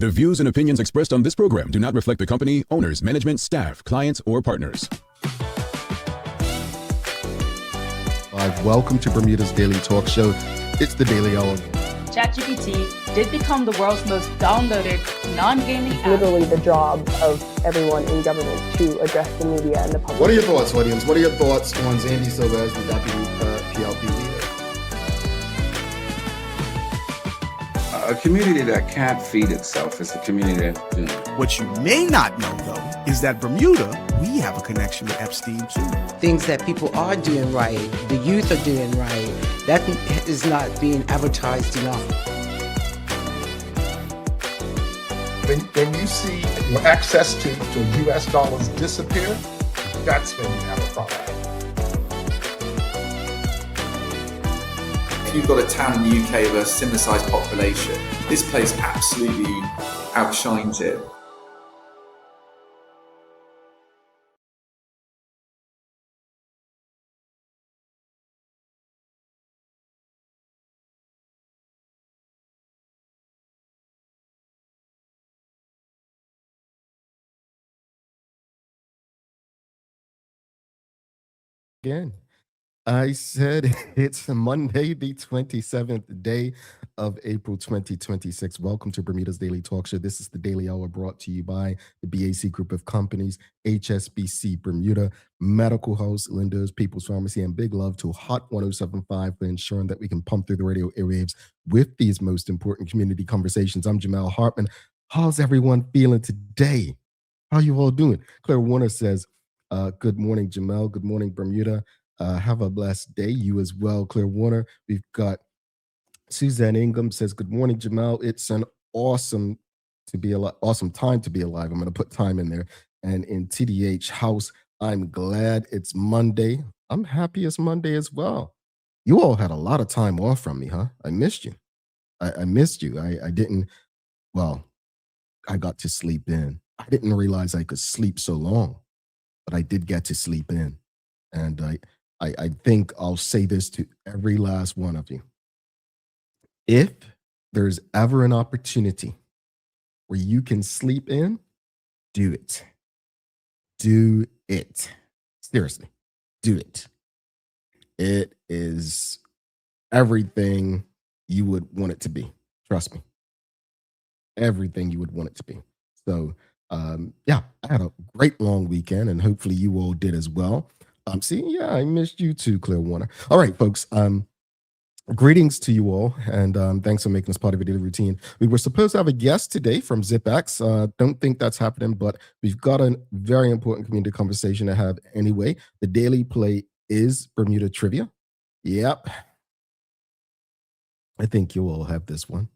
The views and opinions expressed on this program do not reflect the company, owners, management, staff, clients, or partners. Welcome to Bermuda's Daily Talk Show. It's the Daily Hour. ChatGPT did become the world's most downloaded non-gaming app. Literally the job of everyone in government to address the media and the public. What are your thoughts, audience? What are your thoughts on Zandy Silva as the deputy PLP leader? A community that can't feed itself is a community that doing. What you may not know, though, is that Bermuda, we have a connection with Epstein, too. Things that people are doing right, the youth are doing right, that is not being advertised enough. When you see your access to U.S. dollars disappear, that's when you have a problem. If you've got a town in the UK with a similar sized population, this place absolutely outshines it. Again, I said it's Monday, the 27th day of April 2026. Welcome to Bermuda's Daily Talk Show. This is the Daily Hour brought to you by the BAC Group of Companies, HSBC Bermuda, Medical House, Linda's, People's Pharmacy, and big love to Hot 107.5 for ensuring that we can pump through the radio airwaves with these most important community conversations. I'm Jamel Hartman. How's everyone feeling today? How you all doing? Claire Warner says, good morning, Jamel. Good morning, Bermuda. Have a blessed day. You as well, Claire Warner. We've got Suzanne Ingham says, good morning, Jamel. It's an awesome time to be alive. I'm going to put time in there. And in TDH House, I'm glad it's Monday. I'm happy it's Monday as well. You all had a lot of time off from me, huh? I missed you. I missed you. I didn't, well, I got to sleep in. I didn't realize I could sleep so long, but I did get to sleep in. And I think I'll say this to every last one of you. If there's ever an opportunity where you can sleep in, do it. Do it. Seriously, do it. It is everything you would want it to be. Trust me. Everything you would want it to be. So, yeah, I had a great long weekend, and hopefully you all did as well. I missed you too, Claire Warner. All right, folks. Greetings to you all, and thanks for making this part of your daily routine. We were supposed to have a guest today from ZipX. Don't think that's happening, but we've got a very important community conversation to have anyway. The daily play is Bermuda Trivia. Yep. I think you all have this one.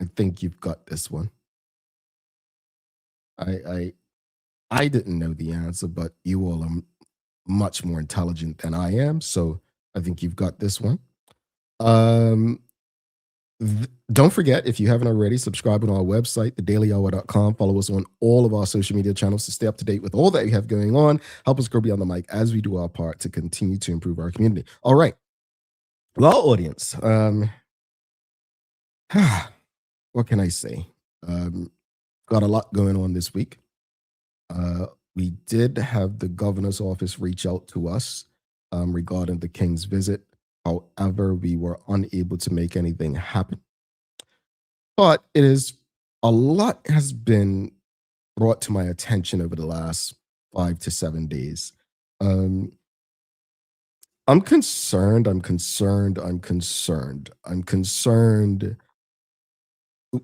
I think you've got this one. I didn't know the answer, but you all are much more intelligent than I am, so I think you've got this one. Don't forget, if you haven't already, subscribe on our website, thedailyhour.com. Follow us on all of our social media channels to stay up to date with all that we have going on. Help us grow beyond the mic as we do our part to continue to improve our community. All right. Well, audience, what can I say? Got a lot going on this week. We did have the governor's office reach out to us regarding the King's visit. However, we were unable to make anything happen. But a lot has been brought to my attention over the last 5 to 7 days. I'm concerned.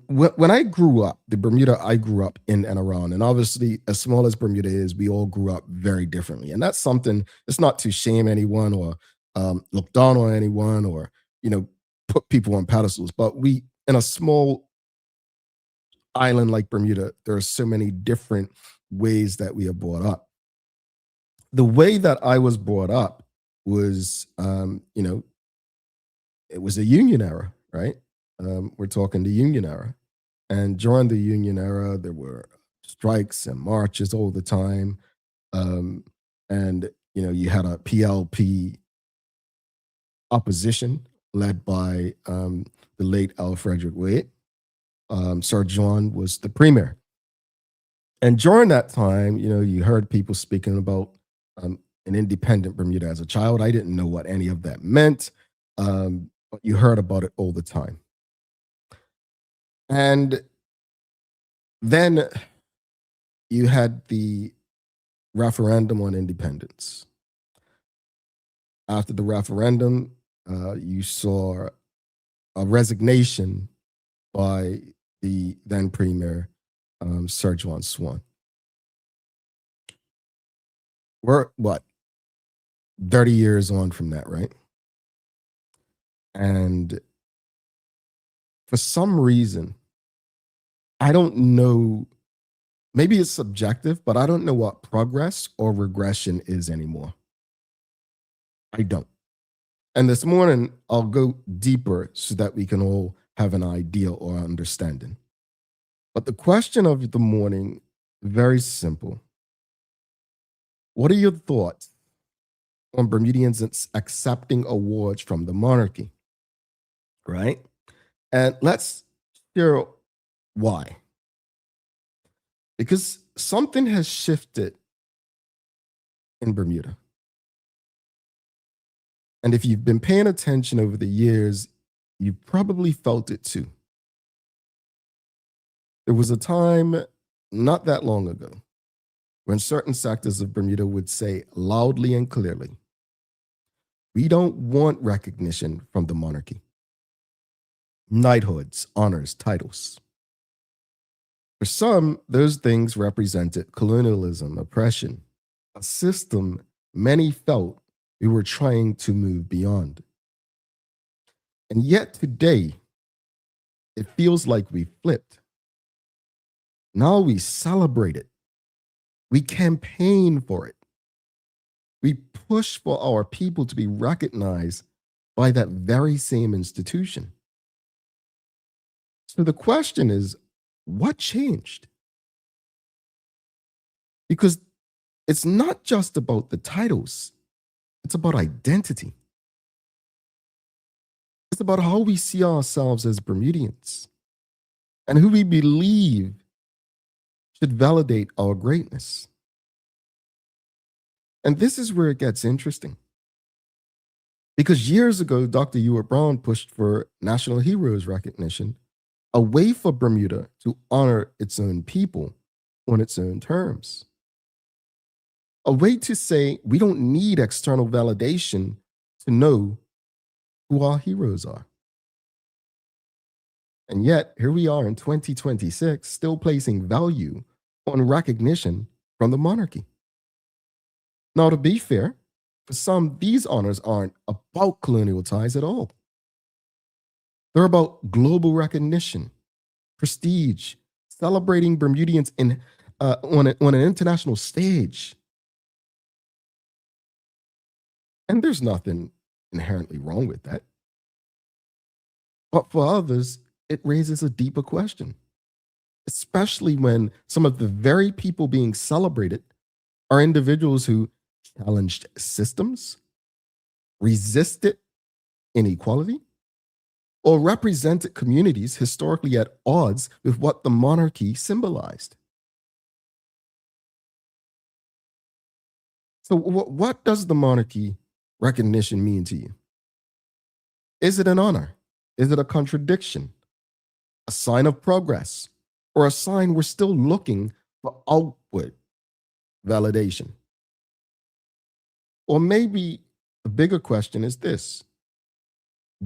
When I grew up, the Bermuda I grew up in and around, and obviously as small as Bermuda is, we all grew up very differently. And that's something, it's not to shame anyone or look down on anyone or, put people on pedestals. But we, in a small island like Bermuda, there are so many different ways that we are brought up. The way that I was brought up was, it was a union era, right? We're talking the union era. And during the union era, there were strikes and marches all the time. And, you had a PLP opposition led by the late Al Frederick Wade. Sir John was the premier. And during that time, you heard people speaking about an independent Bermuda. As a child, I didn't know what any of that meant, but you heard about it all the time. And then you had the referendum on independence. After the referendum, you saw a resignation by the then premier, Sir John Swan. We're, 30 years on from that, right? And for some reason, I don't know, maybe it's subjective, but I don't know what progress or regression is anymore. I don't. And this morning, I'll go deeper so that we can all have an idea or understanding. But the question of the morning, very simple. What are your thoughts on Bermudians accepting awards from the monarchy? Right? And let's hear why. Because something has shifted in Bermuda. And if you've been paying attention over the years, you probably felt it too. There was a time not that long ago when certain sectors of Bermuda would say loudly and clearly, we don't want recognition from the monarchy. Knighthoods, honors, titles. For some, those things represented colonialism, oppression, a system many felt we were trying to move beyond. And yet today, it feels like we flipped. Now we celebrate it. We campaign for it. We push for our people to be recognized by that very same institution. So the question is, what changed? Because it's not just about the titles, it's about identity. It's about how we see ourselves as Bermudians and who we believe should validate our greatness. And this is where it gets interesting. Because years ago, Dr. Ewart Brown pushed for national heroes recognition, a way for Bermuda to honor its own people on its own terms. A way to say we don't need external validation to know who our heroes are. And yet, here we are in 2026, still placing value on recognition from the monarchy. Now, to be fair, for some, these honors aren't about colonial ties at all. They're about global recognition, prestige, celebrating Bermudians on an international stage. And there's nothing inherently wrong with that. But for others, it raises a deeper question, especially when some of the very people being celebrated are individuals who challenged systems, resisted inequality, or represented communities historically at odds with what the monarchy symbolized. So what does the monarchy recognition mean to you? Is it an honor? Is it a contradiction? A sign of progress? Or a sign we're still looking for outward validation? Or maybe the bigger question is this: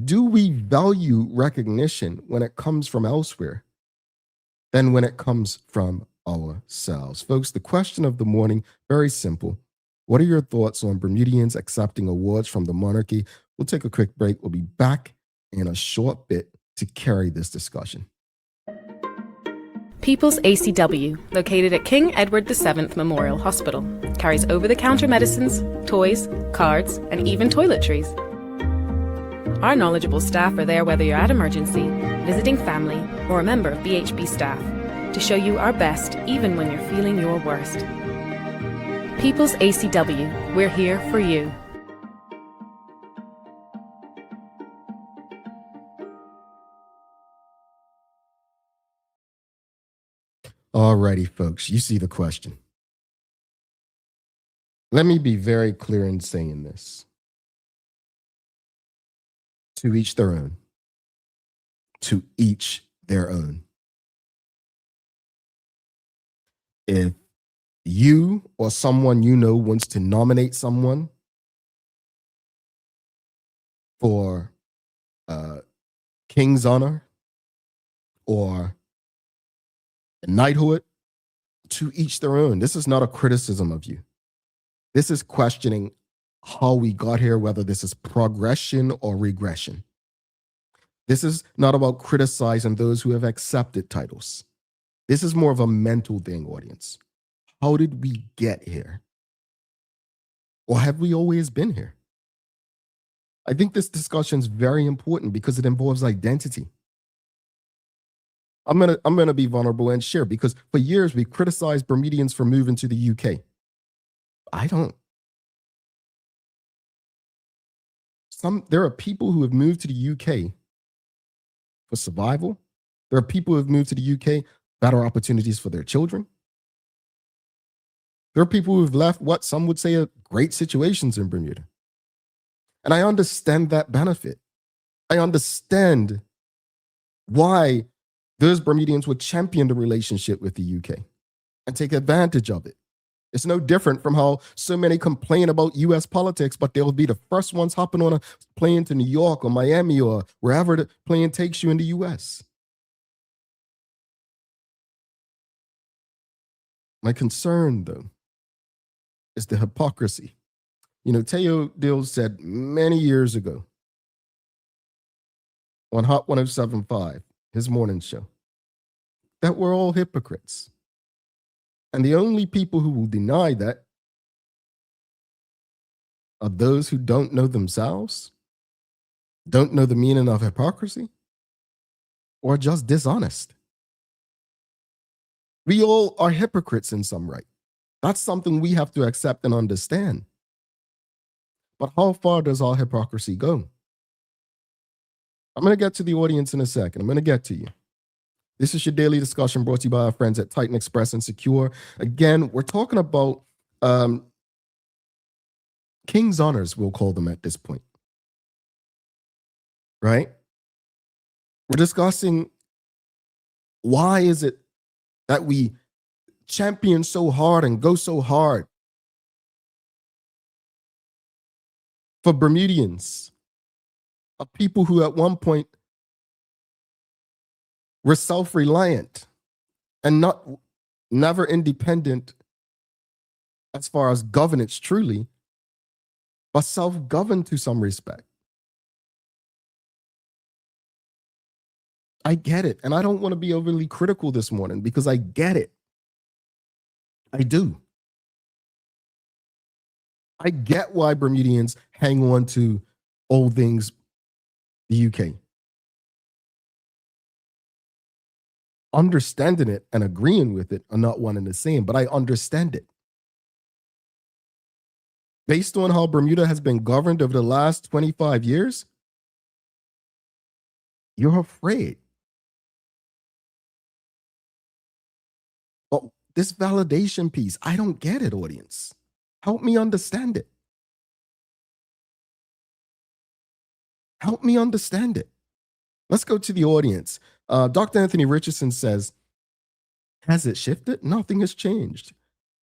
do we value recognition when it comes from elsewhere than when it comes from ourselves? Folks, the question of the morning, very simple. What are your thoughts on Bermudians accepting awards from the monarchy? We'll take a quick break. We'll be back in a short bit to carry this discussion. People's ACW, located at King Edward VII Memorial Hospital, carries over-the-counter medicines, toys, cards, and even toiletries. Our knowledgeable staff are there whether you're at emergency, visiting family, or a member of BHB staff, to show you our best even when you're feeling your worst. People's ACW, we're here for you. Alrighty, folks, you see the question. Let me be very clear in saying this. To each their own. To each their own. If you or someone you know wants to nominate someone for King's Honor or knighthood, to each their own. This is not a criticism of you. This is questioning how we got here, whether this is progression or regression. This is not about criticizing those who have accepted titles. This is more of a mental thing, audience. How did we get here? Or have we always been here? I think this discussion is very important because it involves identity. I'm gonna be vulnerable and share, because for years we criticized Bermudians for moving to the UK. I don't. There are people who have moved to the UK for survival. There are people who have moved to the UK, better opportunities for their children. There are people who have left what some would say are great situations in Bermuda. And I understand that benefit. I understand why those Bermudians would champion the relationship with the UK and take advantage of it. It's no different from how so many complain about US politics, but they'll be the first ones hopping on a plane to New York or Miami or wherever the plane takes you in the US. My concern, though, is the hypocrisy. You know, Teo Dill said many years ago on Hot 107.5, his morning show, that we're all hypocrites. And the only people who will deny that are those who don't know themselves, don't know the meaning of hypocrisy, or just dishonest. We all are hypocrites in some right. That's something we have to accept and understand. But how far does our hypocrisy go? I'm going to get to the audience in a second. I'm going to get to you. This is your daily discussion brought to you by our friends at Titan Express and Secure. Again, we're talking about King's Honors, we'll call them at this point. Right? We're discussing why is it that we champion so hard and go so hard for Bermudians, of people who at one point were self-reliant and never independent as far as governance truly, but self-governed to some respect. I get it. And I don't want to be overly critical this morning because I get it. I do. I get why Bermudians hang on to old things, the UK. Understanding it and agreeing with it are not one and the same, but I understand it. Based on how Bermuda has been governed over the last 25 years, you're afraid. But this validation piece, I don't get it, audience. Help me understand it. Help me understand it. Let's go to the audience. Dr. Anthony Richardson says, has it shifted? Nothing has changed.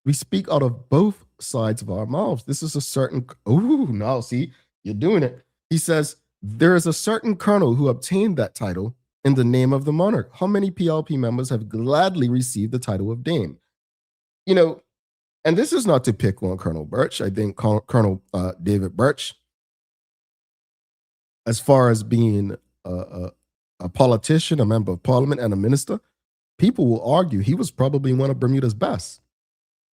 We speak out of both sides of our mouths. This is a certain, now see, you're doing it. He says, there is a certain colonel who obtained that title in the name of the monarch. How many PLP members have gladly received the title of Dame? You know, and this is not to pick on Colonel Birch. I think Colonel David Birch, as far as being a politician, a member of parliament, and a minister, people will argue he was probably one of Bermuda's best.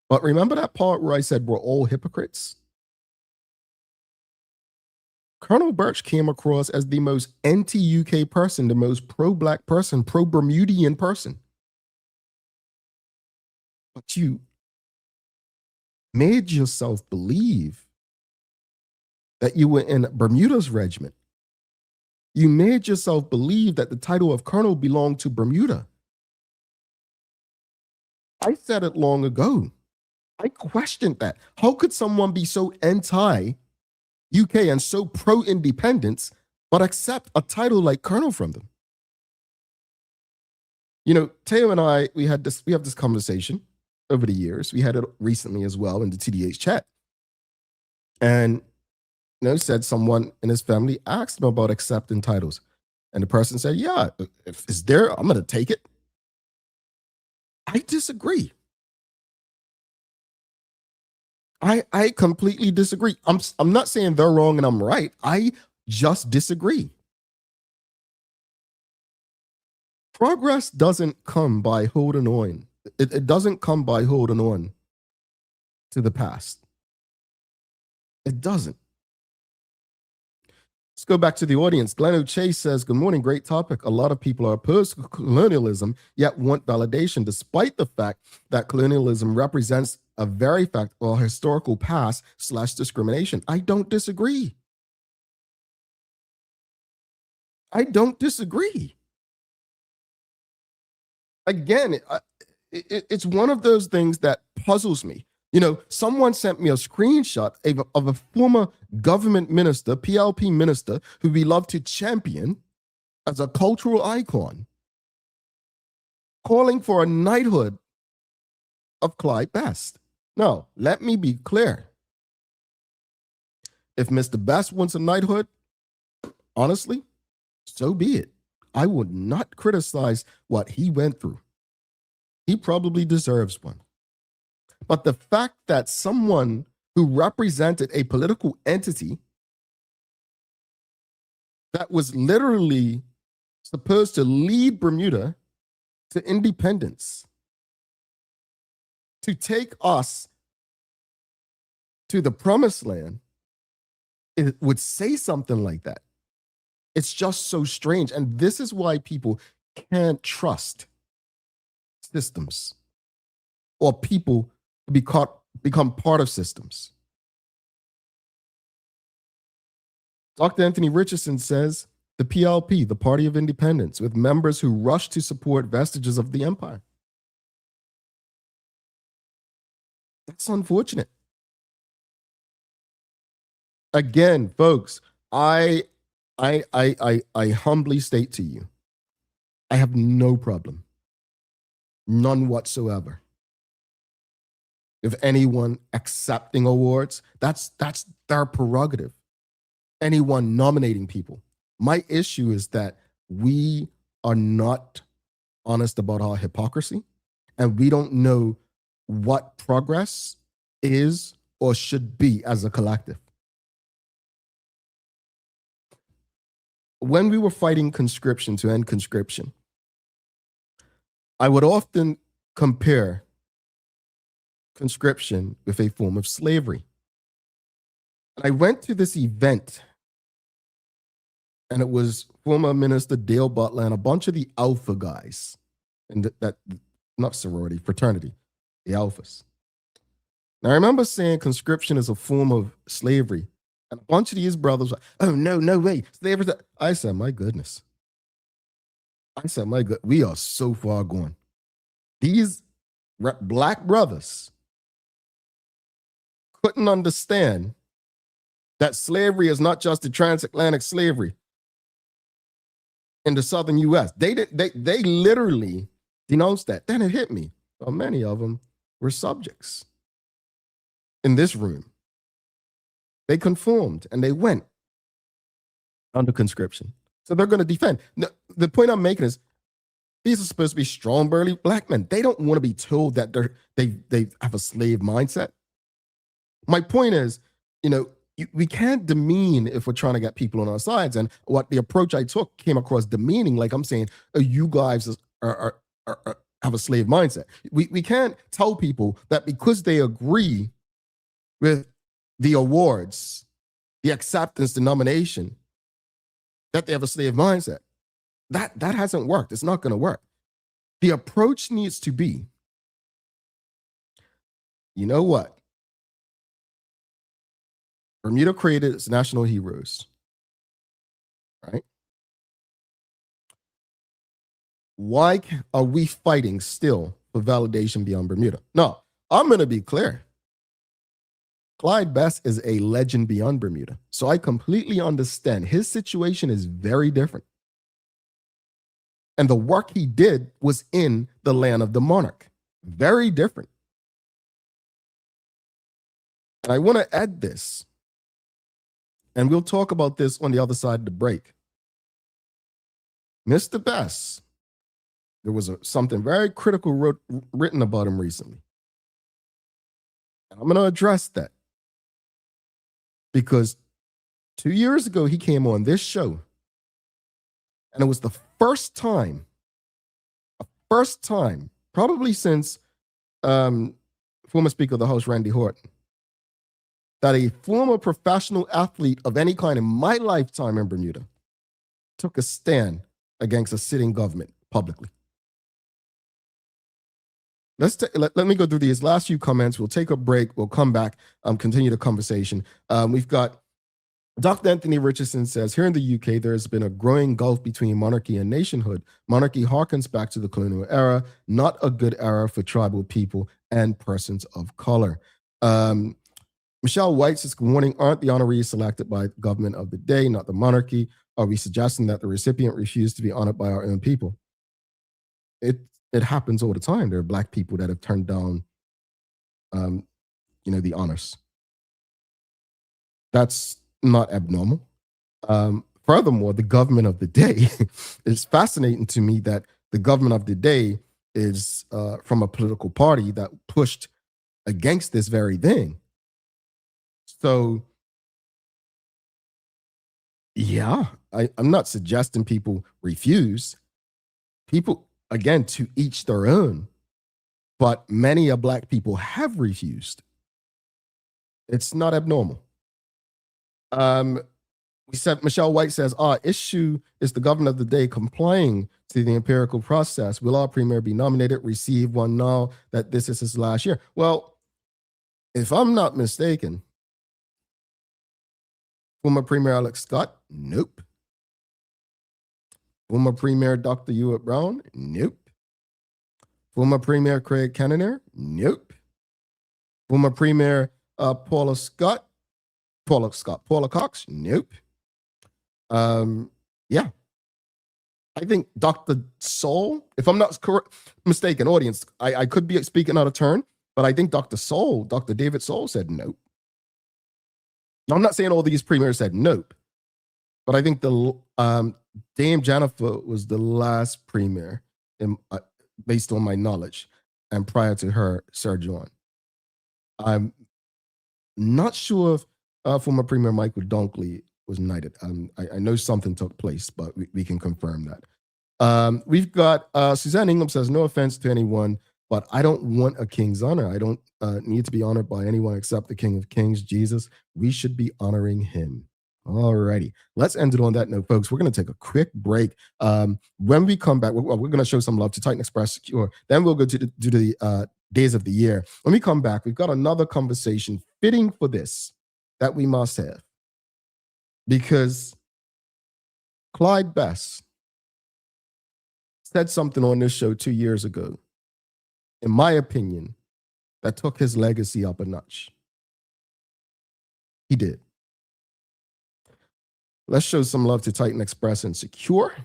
But remember that part where I said we're all hypocrites? Colonel Birch came across as the most anti-UK person, the most pro-Black person, pro-Bermudian person. But you made yourself believe that you were in Bermuda's regiment. You made yourself believe that the title of colonel belonged to Bermuda. I said it long ago. I questioned that. How could someone be so anti-UK and so pro-independence, but accept a title like colonel from them? You know, Teo and I, we have this conversation over the years. We had it recently as well in the TDH chat. And, you know, said someone in his family asked him about accepting titles. And the person said, yeah, if it's there, I'm going to take it. I disagree. I completely disagree. I'm not saying they're wrong and I'm right. I just disagree. Progress doesn't come by holding on. It doesn't come by holding on to the past. It doesn't. Let's go back to the audience. Glenn O'Chase says, good morning, great topic. A lot of people are opposed to colonialism, yet want validation, despite the fact that colonialism represents a very fact or historical past / discrimination. I don't disagree. I don't disagree. Again, it's one of those things that puzzles me. You know, someone sent me a screenshot of a former government minister, PLP minister, who we love to champion as a cultural icon, calling for a knighthood of Clyde Best. Now, let me be clear. If Mr. Best wants a knighthood, honestly, so be it. I would not criticize what he went through. He probably deserves one. But the fact that someone who represented a political entity that was literally supposed to lead Bermuda to independence, to take us to the promised land, it would say something like that. It's just so strange. And this is why people can't trust systems or people become part of systems. Dr. Anthony Richardson says, the PLP, the Party of Independence, with members who rush to support vestiges of the empire. That's unfortunate. Again, folks, I humbly state to you, I have no problem, none whatsoever, if anyone accepting awards. That's their prerogative. Anyone nominating people. My issue is that we are not honest about our hypocrisy, and we don't know what progress is or should be as a collective. When we were fighting conscription to end conscription, I would often compare conscription with a form of slavery. And I went to this event, and it was former Minister Dale Butler and a bunch of the Alpha guys, and that not sorority, fraternity, the Alphas. Now, I remember saying conscription is a form of slavery. And a bunch of these brothers were like, oh, no way. Slavery. I said, my goodness. We are so far gone. These black brothers couldn't understand that slavery is not just the transatlantic slavery in the southern U.S. They literally denounced that. Then it hit me. Well, many of them were subjects in this room. They conformed and they went under conscription. So they're going to defend. The point I'm making is these are supposed to be strong, burly black men. They don't want to be told that they have a slave mindset. My point is, we can't demean if we're trying to get people on our sides. And what the approach I took came across demeaning, like I'm saying, you guys are have a slave mindset. We can't tell people that because they agree with the awards, the acceptance, the nomination, that they have a slave mindset. That hasn't worked. It's not going to work. The approach needs to be, you know what? Bermuda created its national heroes, right? Why are we fighting still for validation beyond Bermuda. No, I'm going to be clear. Clyde Best is a legend beyond Bermuda. So I completely understand. His situation is very different. And the work he did was in the land of the monarch. Very different. And I want to add this, and we'll talk about this on the other side of the break. Mr. Best, there was something very critical written about him recently. And I'm going to address that. Because 2 years ago, he came on this show, and it was the first time, probably since former Speaker of the House, Randy Horton, that a former professional athlete of any kind in my lifetime in Bermuda took a stand against a sitting government publicly. Let me go through these last few comments. We'll take a break. We'll come back, continue the conversation. We've got Dr. Anthony Richardson says, here in the UK, there has been a growing gulf between monarchy and nationhood. Monarchy harkens back to the colonial era, not a good era for tribal people and persons of color. Michelle White says, good morning. Aren't the honorees selected by the government of the day, not the monarchy? Are we suggesting that the recipient refused to be honored by our own people? It happens all the time. There are Black people that have turned down, the honors. That's not abnormal. Furthermore, the government of the day, it's fascinating to me that the government of the day is from a political party that pushed against this very thing. So, yeah, I'm not suggesting people refuse. People, again, to each their own. But many of Black people have refused. It's not abnormal. We said, Michelle White says, our issue is the government of the day complying to the empirical process. Will our premier be nominated, receive one now that this is his last year? Well, if I'm not mistaken, former Premier Alex Scott, nope. Former Premier Dr. Ewart Brown, nope. Former Premier Craig Cannonair, nope. Former Premier Paula Cox, nope. Yeah. I think Dr. Soul, if I'm not mistaken, audience, I could be speaking out of turn, but I think Dr. David Soul said nope. Now, I'm not saying all these premiers said nope, but I think the Dame Jennifer was the last premier, based on my knowledge, and prior to her, Sir John. I'm not sure if former Premier Michael Dunkley was knighted. I know something took place, but we can confirm that. We've got Suzanne Ingham says, no offense to anyone, but I don't want a king's honor. I don't need to be honored by anyone except the King of Kings, Jesus. We should be honoring him. All righty. Let's end it on that note, folks. We're going to take a quick break. When we come back, we're going to show some love to Titan Express Secure. Then we'll go to the days of the year. When we come back, we've got another conversation fitting for this that we must have. Because Clyde Best said something on this show 2 years ago, in my opinion, that took his legacy up a notch. He did. Let's show some love to Titan Express and Secure,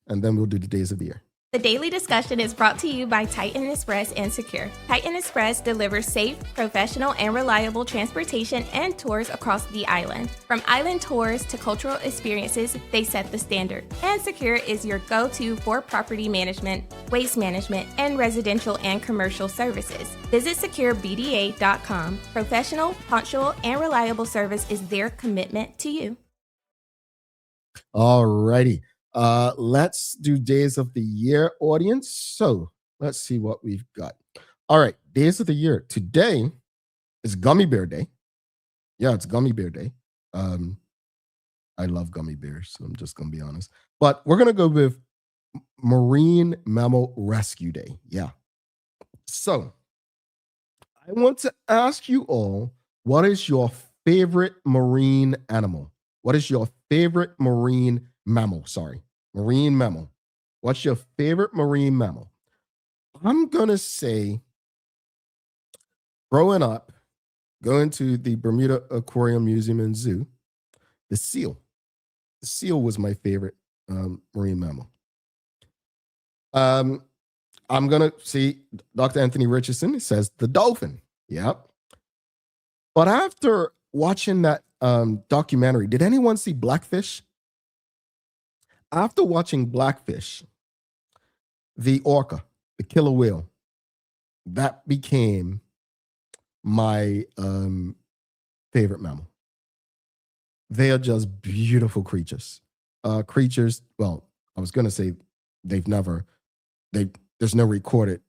and then we'll do the days of the year. The Daily Discussion is brought to you by Titan Express and Secure. Titan Express delivers safe, professional, and reliable transportation and tours across the island. From island tours to cultural experiences, they set the standard. And Secure is your go-to for property management, waste management, and residential and commercial services. Visit securebda.com. Professional, punctual, and reliable service is their commitment to you. All righty. Let's do days of the year, audience. So let's see what we've got. All right, days of the year. Today is Gummy Bear Day. Yeah, it's Gummy Bear Day. I love gummy bears, so I'm just going to be honest. But we're going to go with Marine Mammal Rescue Day. Yeah. So I want to ask you all, what is your favorite marine animal? What is your favorite marine mammal? Sorry. Marine mammal. What's your favorite marine mammal? I'm going to say, growing up, going to the Bermuda Aquarium Museum and Zoo, the seal. The seal was my favorite marine mammal. I'm going to see Dr. Anthony Richardson says the dolphin. Yep. But after watching that documentary, did anyone see Blackfish? After watching Blackfish, the orca, the killer whale, that became my favorite mammal. They are just beautiful creatures. Well, I was going to say there's no recorded,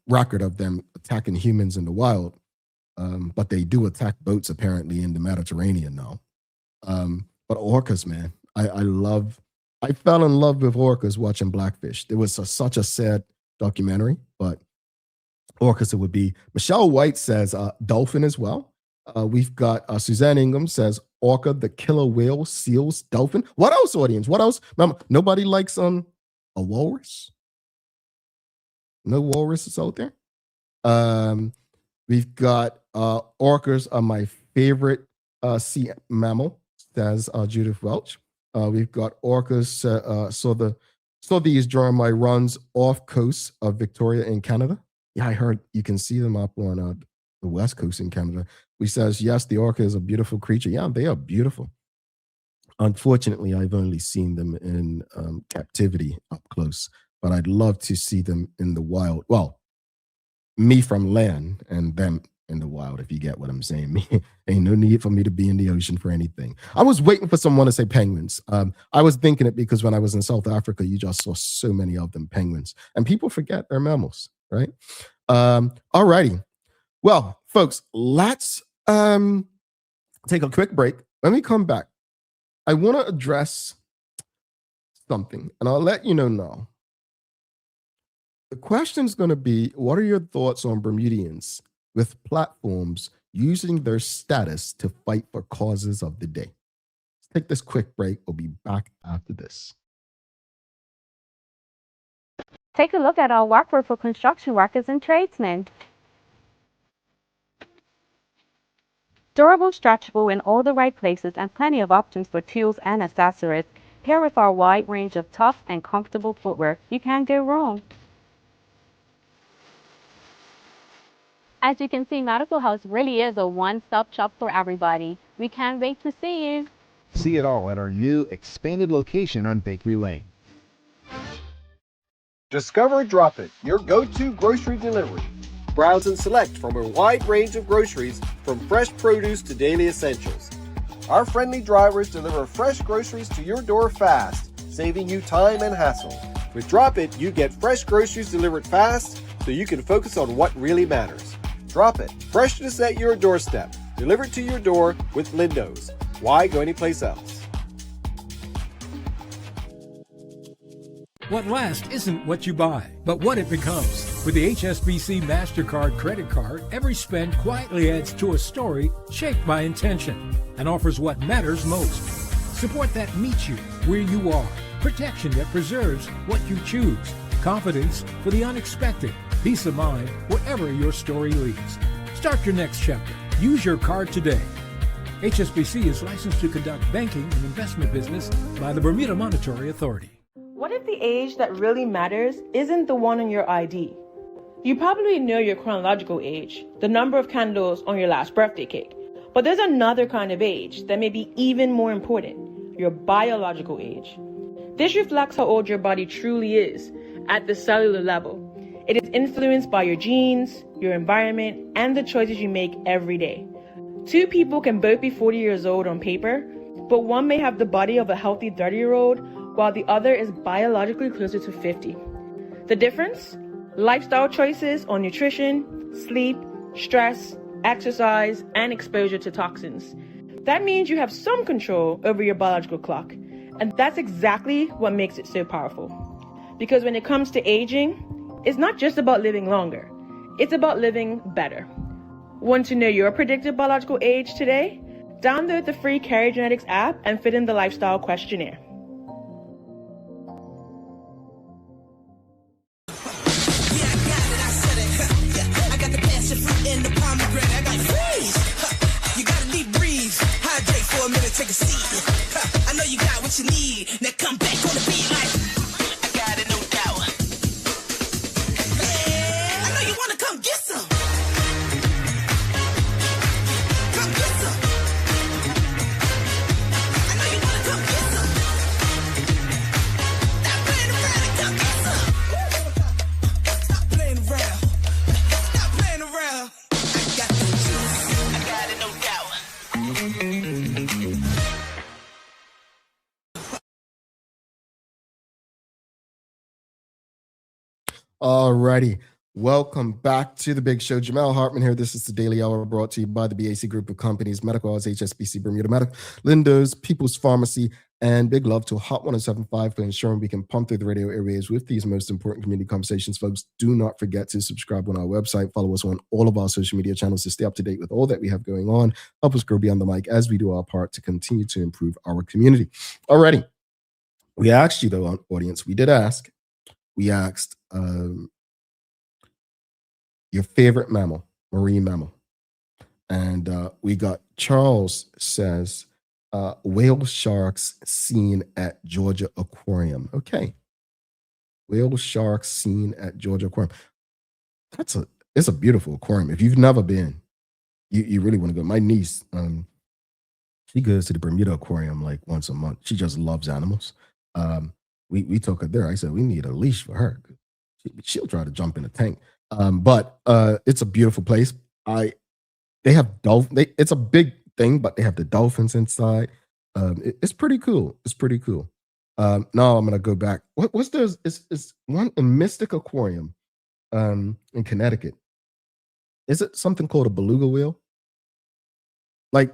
record of them attacking humans in the wild, but they do attack boats apparently in the Mediterranean now. But orcas, man, I fell in love with orcas watching Blackfish. It was such a sad documentary, but orcas it would be. Michelle White says dolphin as well. We've got Suzanne Ingham says orca, the killer whale, seals, dolphin. What else, audience? What else? Remember, nobody likes a walrus. No walruses out there. We've got orcas are my favorite sea mammal, says Judith Welch. We've got orcas. Saw these during my runs off coast of Victoria in Canada. Yeah, I heard you can see them up on the west coast in Canada. We says, yes, the orca is a beautiful creature. Yeah, they are beautiful. Unfortunately, I've only seen them in captivity up close, but I'd love to see them in the wild. Well, me from land and them in the wild, if you get what I'm saying. Ain't no need for me to be in the ocean for anything. I was waiting for someone to say penguins. I was thinking it because when I was in South Africa, you just saw so many of them, penguins. And people forget they're mammals, right? All righty. Well, folks, let's take a quick break. When we come back, I want to address something, and I'll let you know now. The question is going to be, what are your thoughts on Bermudians with platforms using their status to fight for causes of the day? Let's take this quick break. We'll be back after this. Take a look at our workforce for construction workers and tradesmen. Durable, stretchable in all the right places, and plenty of options for tools and accessories. Paired with our wide range of tough and comfortable footwear, you can't go wrong. As you can see, Medical House really is a one-stop shop for everybody. We can't wait to see you. See it all at our new expanded location on Bakery Lane. Discover Drop It, your go-to grocery delivery. Browse and select from a wide range of groceries, from fresh produce to daily essentials. Our friendly drivers deliver fresh groceries to your door fast, saving you time and hassle. With Drop It, you get fresh groceries delivered fast so you can focus on what really matters. Drop It, freshness at your doorstep, delivered to your door with Lindo's. Why go anyplace else? What lasts isn't what you buy, but what it becomes. With the HSBC MasterCard credit card, every spend quietly adds to a story shaped by intention and offers what matters most. Support that meets you where you are. Protection that preserves what you choose. Confidence for the unexpected. Peace of mind wherever your story leads. Start your next chapter. Use your card today. HSBC is licensed to conduct banking and investment business by the Bermuda Monetary Authority. What if the age that really matters isn't the one on your ID? You probably know your chronological age, the number of candles on your last birthday cake. But there's another kind of age that may be even more important, your biological age. This reflects how old your body truly is at the cellular level. It is influenced by your genes, your environment, and the choices you make every day. Two people can both be 40 years old on paper, but one may have the body of a healthy 30-year-old, while the other is biologically closer to 50. The difference? Lifestyle choices on nutrition, sleep, stress, exercise, and exposure to toxins. That means you have some control over your biological clock. And that's exactly what makes it so powerful. Because when it comes to aging, it's not just about living longer. It's about living better. Want to know your predicted biological age today? Download the free Carry-Genetics app and fill in the lifestyle questionnaire. take a seat. I know you got what you need. Now come back on the beat like I got it, no doubt. Yeah, I know you wanna come get some. Come get some. I know you wanna come get some. Stop playing around and come get some. Stop playing around. Stop playing around. I got the juice. I got it, no doubt. Alrighty. Welcome back to the big show. Jamal Hartman here. This is the Daily Hour brought to you by the BAC Group of Companies, Medical Odds, HSBC, Bermuda Medical, Lindo's, People's Pharmacy, and big love to Hot 1075 for ensuring we can pump through the radio airwaves with these most important community conversations. Folks, do not forget to subscribe on our website. Follow us on all of our social media channels to stay up to date with all that we have going on. Help us grow beyond the mic as we do our part to continue to improve our community. Alrighty. We asked you, though, audience, we asked your favorite mammal, marine mammal. And we got Charles says, whale sharks seen at Georgia Aquarium. Okay. Whale sharks seen at Georgia Aquarium. It's a beautiful aquarium. If you've never been, you really want to go. My niece, she goes to the Bermuda Aquarium like once a month. She just loves animals. We took her there. I said, we need a leash for her. She'll try to jump in a tank. But it's a beautiful place. They have it's a big thing, but they have the dolphins inside. It's pretty cool. It's pretty cool. Now I'm gonna go back. What's there's is one in Mystic Aquarium in Connecticut. Is it something called a beluga whale? Like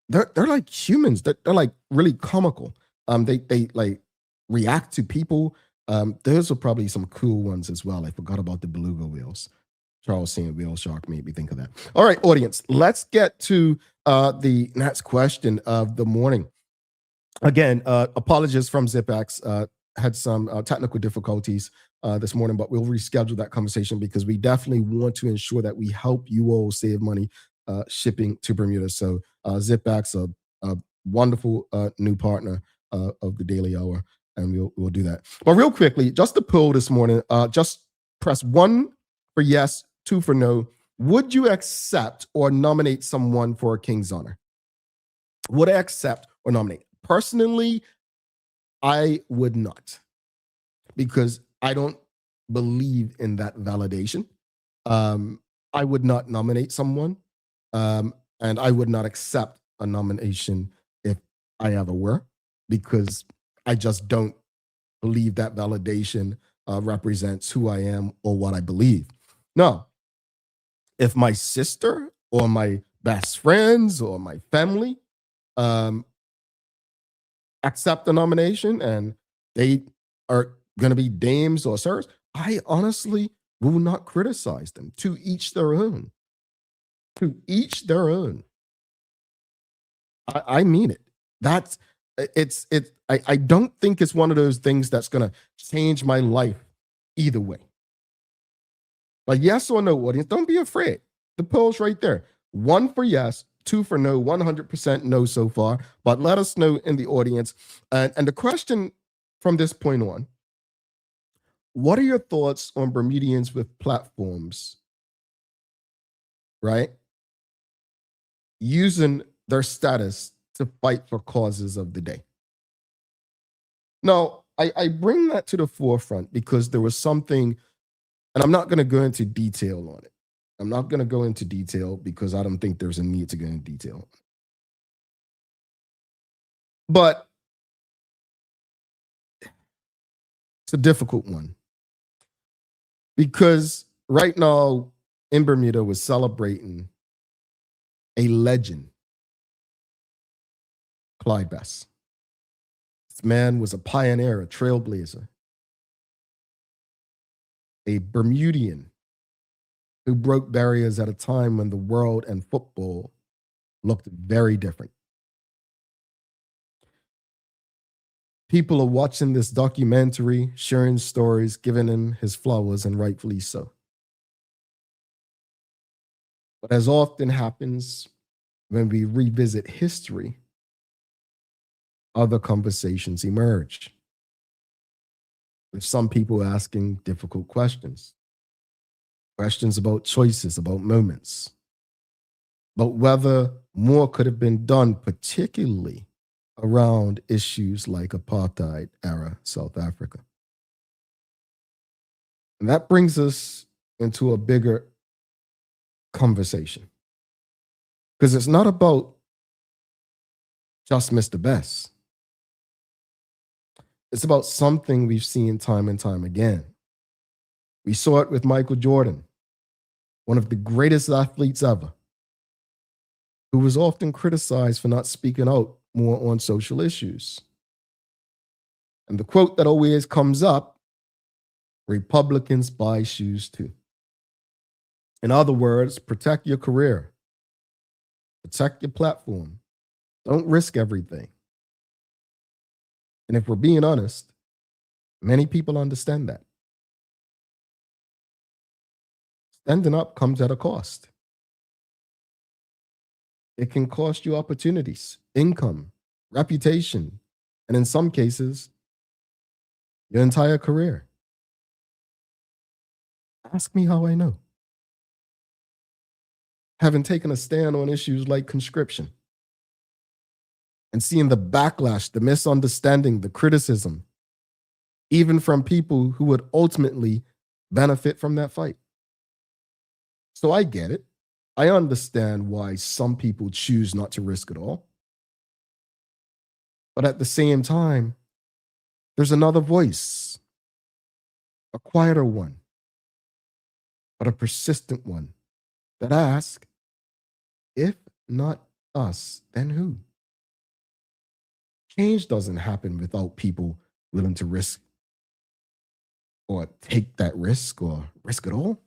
they're like humans. They're like really comical. They like react to people. Those are probably some cool ones as well. I forgot about the beluga whales. Charles saying whale shark made me think of that. All right, audience, let's get to the next question of the morning. Again, apologies from ZipX. Had some technical difficulties this morning, but we'll reschedule that conversation because we definitely want to ensure that we help you all save money shipping to Bermuda. So ZipX, a wonderful new partner of the Daily Hour. And we'll do that. But real quickly, just the poll this morning, just press 1 for yes, 2 for no. Would you accept or nominate someone for a King's Honor? Would I accept or nominate? Personally, I would not, because I don't believe in that validation. I would not nominate someone, and I would not accept a nomination if I ever were, because I just don't believe that validation represents who I am or what I believe. No, if my sister or my best friends or my family accept the nomination and they are going to be dames or sirs, I honestly will not criticize them. To each their own. To each their own. I mean it. I don't think it's one of those things that's going to change my life either way. But yes or no, audience, don't be afraid. The poll's right there. 1 for yes, 2 for no, 100% no so far. But let us know in the audience. And the question from this point on, what are your thoughts on Bermudians with platforms, right, using their status to fight for causes of the day? Now, I bring that to the forefront because there was something, and I'm not going to go into detail on it. I'm not going to go into detail because I don't think there's a need to go into detail. But it's a difficult one because right now in Bermuda we're celebrating a legend, Clyde Best. This man was a pioneer, a trailblazer, a Bermudian who broke barriers at a time when the world and football looked very different. People are watching this documentary, sharing stories, giving him his flowers, and rightfully so. But as often happens when we revisit history, other conversations emerge, with some people asking difficult questions about choices, about moments, about whether more could have been done, particularly around issues like apartheid era South Africa. And that brings us into a bigger conversation, because it's not about just Mr. Best. It's about something we've seen time and time again. We saw it with Michael Jordan, one of the greatest athletes ever, who was often criticized for not speaking out more on social issues. And the quote that always comes up, Republicans buy shoes too. In other words, protect your career, protect your platform, don't risk everything. And if we're being honest, many people understand that. Standing up comes at a cost. It can cost you opportunities, income, reputation, and in some cases, your entire career. Ask me how I know. Having taken a stand on issues like conscription and seeing the backlash, the misunderstanding, the criticism, even from people who would ultimately benefit from that fight. So I get it. I understand why some people choose not to risk it all. But at the same time, there's another voice, a quieter one, but a persistent one that asks, if not us, then who? Change doesn't happen without people willing to risk or take that risk or risk it all.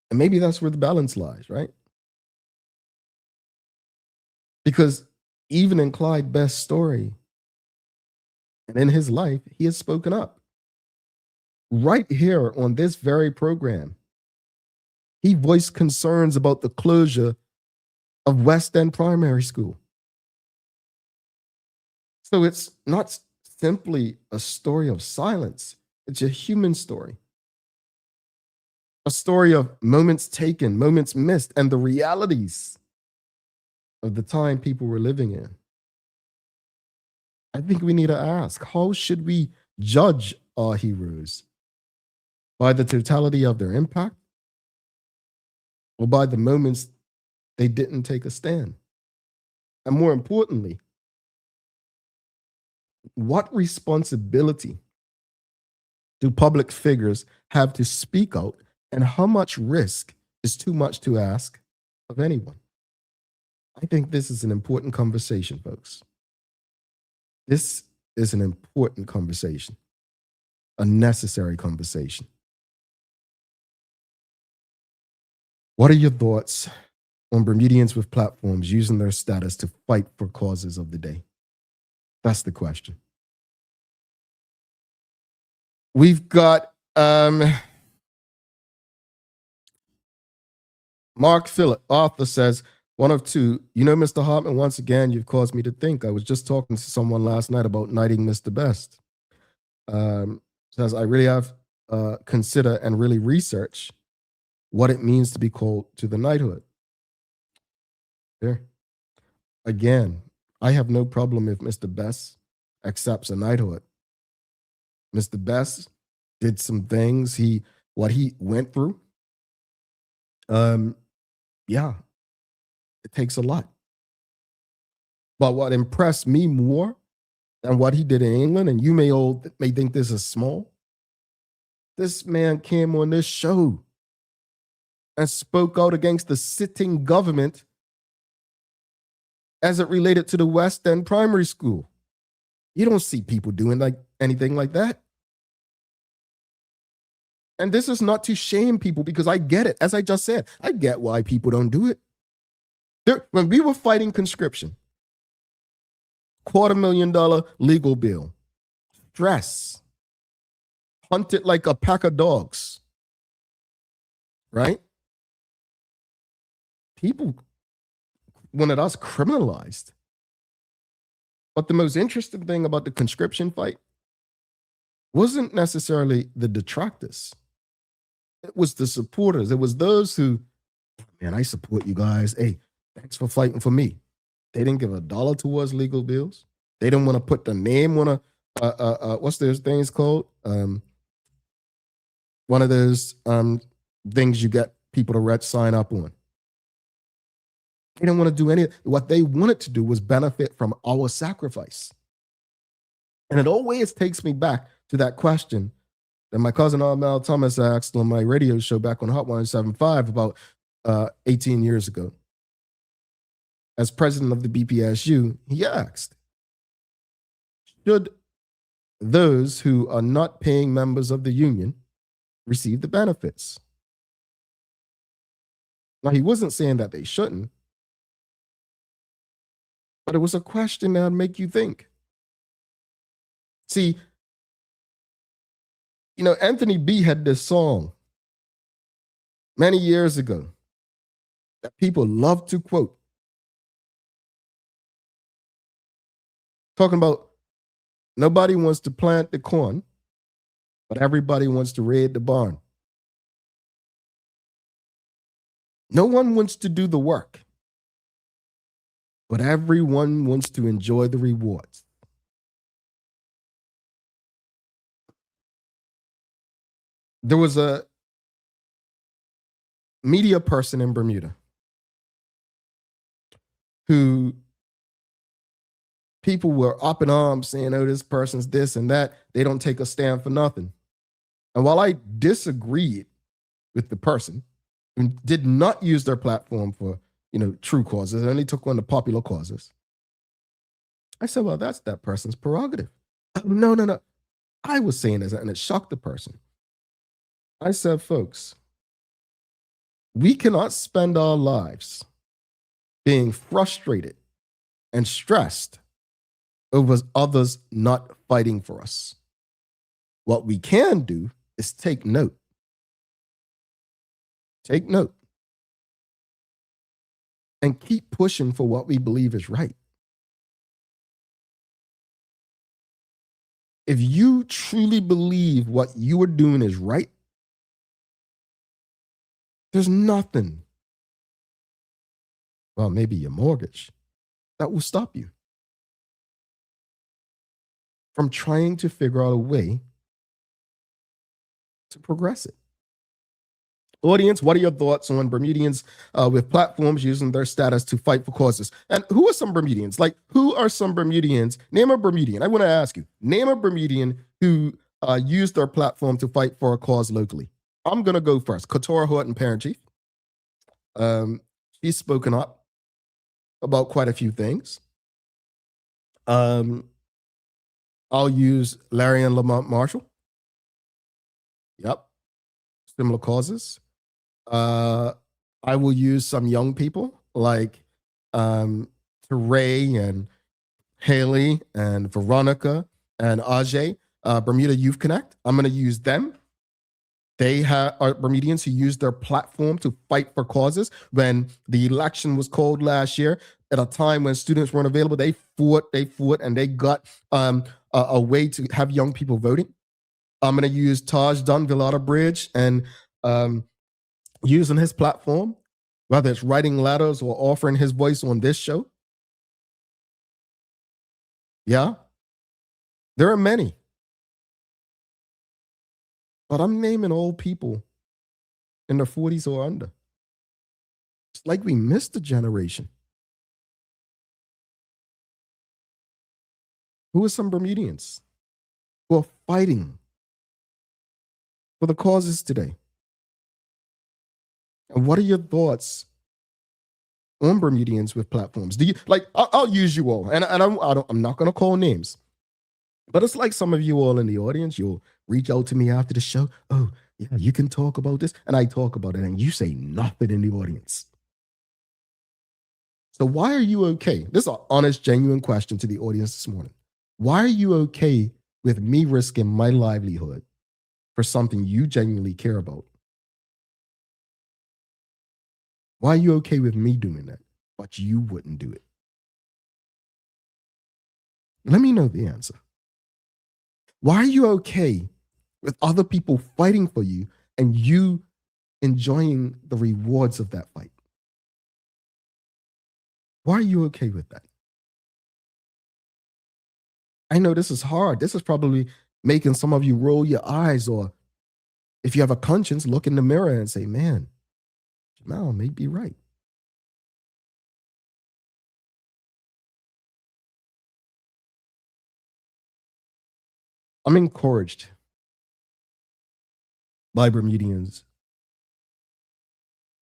And maybe that's where the balance lies, right? Because even in Clyde Best's story and in his life, he has spoken up. Right here on this very program, he voiced concerns about the closure of West End Primary School. So it's not simply a story of silence, it's a human story. A story of moments taken, moments missed, and the realities of the time people were living in. I think we need to ask, how should we judge our heroes? By the totality of their impact? Or by the moments they didn't take a stand? And more importantly, what responsibility do public figures have to speak out, and how much risk is too much to ask of anyone? I think this is an important conversation, folks. This is an important conversation, a necessary conversation. What are your thoughts on Bermudians with platforms using their status to fight for causes of the day? That's the question. We've got Mark Phillip, author, says, one of two, Mr. Hartman, once again, you've caused me to think. I was just talking to someone last night about knighting Mr. Best. Says, I really have consider and really research what it means to be called to the knighthood. There. Again, I have no problem if Mr. Best accepts a knighthood. Mr. Best did some things, what he went through. Yeah, it takes a lot. But what impressed me more than what he did in England, and you may think this is small, this man came on this show and spoke out against the sitting government as it related to the West End Primary School. You don't see people doing anything like that. And this is not to shame people, because I get it. As I just said, I get why people don't do it. When we were fighting conscription, $250,000 legal bill, stress, hunted like a pack of dogs, right? People wanted us criminalized. But the most interesting thing about the conscription fight wasn't necessarily the detractors. It was the supporters. It was those who, man, I support you guys. Hey, thanks for fighting for me. They didn't give a dollar towards legal bills. They didn't want to put the name on a what's those things called? One of those things you get people to sign up on. They didn't want to do any. What they wanted to do was benefit from our sacrifice. And it always takes me back to that question that my cousin Mel Thomas asked on my radio show back on Hot 175 about 18 years ago. As president of the BPSU, he asked, should those who are not paying members of the union receive the benefits? Now, he wasn't saying that they shouldn't, but it was a question that would make you think. See, you know, Anthony B had this song many years ago that people love to quote. Talking about nobody wants to plant the corn, but everybody wants to raid the barn. No one wants to do the work, but everyone wants to enjoy the rewards. There was a media person in Bermuda who people were up in arms saying, oh, this person's this and that. They don't take a stand for nothing. And while I disagreed with the person who did not use their platform for, you know, true causes, they only took on the popular causes, I said, well, that's that person's prerogative. No. I was saying this, and it shocked the person. I said, folks, we cannot spend our lives being frustrated and stressed over others not fighting for us. What we can do is take note. Take note. And keep pushing for what we believe is right. If you truly believe what you are doing is right, there's nothing, well, maybe your mortgage, that will stop you from trying to figure out a way to progress it. Audience, what are your thoughts on Bermudians with platforms using their status to fight for causes? And who are some Bermudians? Like, who are some Bermudians? Name a Bermudian. I want to ask you, name a Bermudian who used their platform to fight for a cause locally. I'm going to go first. Katora Horton, Parent Chief. She's spoken up about quite a few things. I'll use Larry and Lamont Marshall. Yep. Similar causes. I will use some young people like Teray and Haley and Veronica and Ajay, Bermuda Youth Connect. I'm going to use them. They are Bermudians who used their platform to fight for causes. When the election was called last year, at a time when students weren't available, they fought, and they got a way to have young people voting. I'm going to use Taj Dunville out of Bridge and using his platform, whether it's writing letters or offering his voice on this show. Yeah, there are many. But I'm naming old people in their 40s or under. It's like we missed a generation. Who are some Bermudians who are fighting for the causes today? And what are your thoughts on Bermudians with platforms? Do you like? I'll use you all, and I'm not going to call names, but it's like some of you all in the audience. You'll reach out to me after the show. Oh, yeah, you can talk about this, and I talk about it, and you say nothing in the audience. So why are you okay? This is an honest, genuine question to the audience this morning. Why are you okay with me risking my livelihood for something you genuinely care about? Why are you okay with me doing that, but you wouldn't do it? Let me know the answer. Why are you okay with other people fighting for you and you enjoying the rewards of that fight? Why are you okay with that? I know this is hard. This is probably making some of you roll your eyes, or if you have a conscience, look in the mirror and say, man, Jamal may be right. I'm encouraged by Bermudians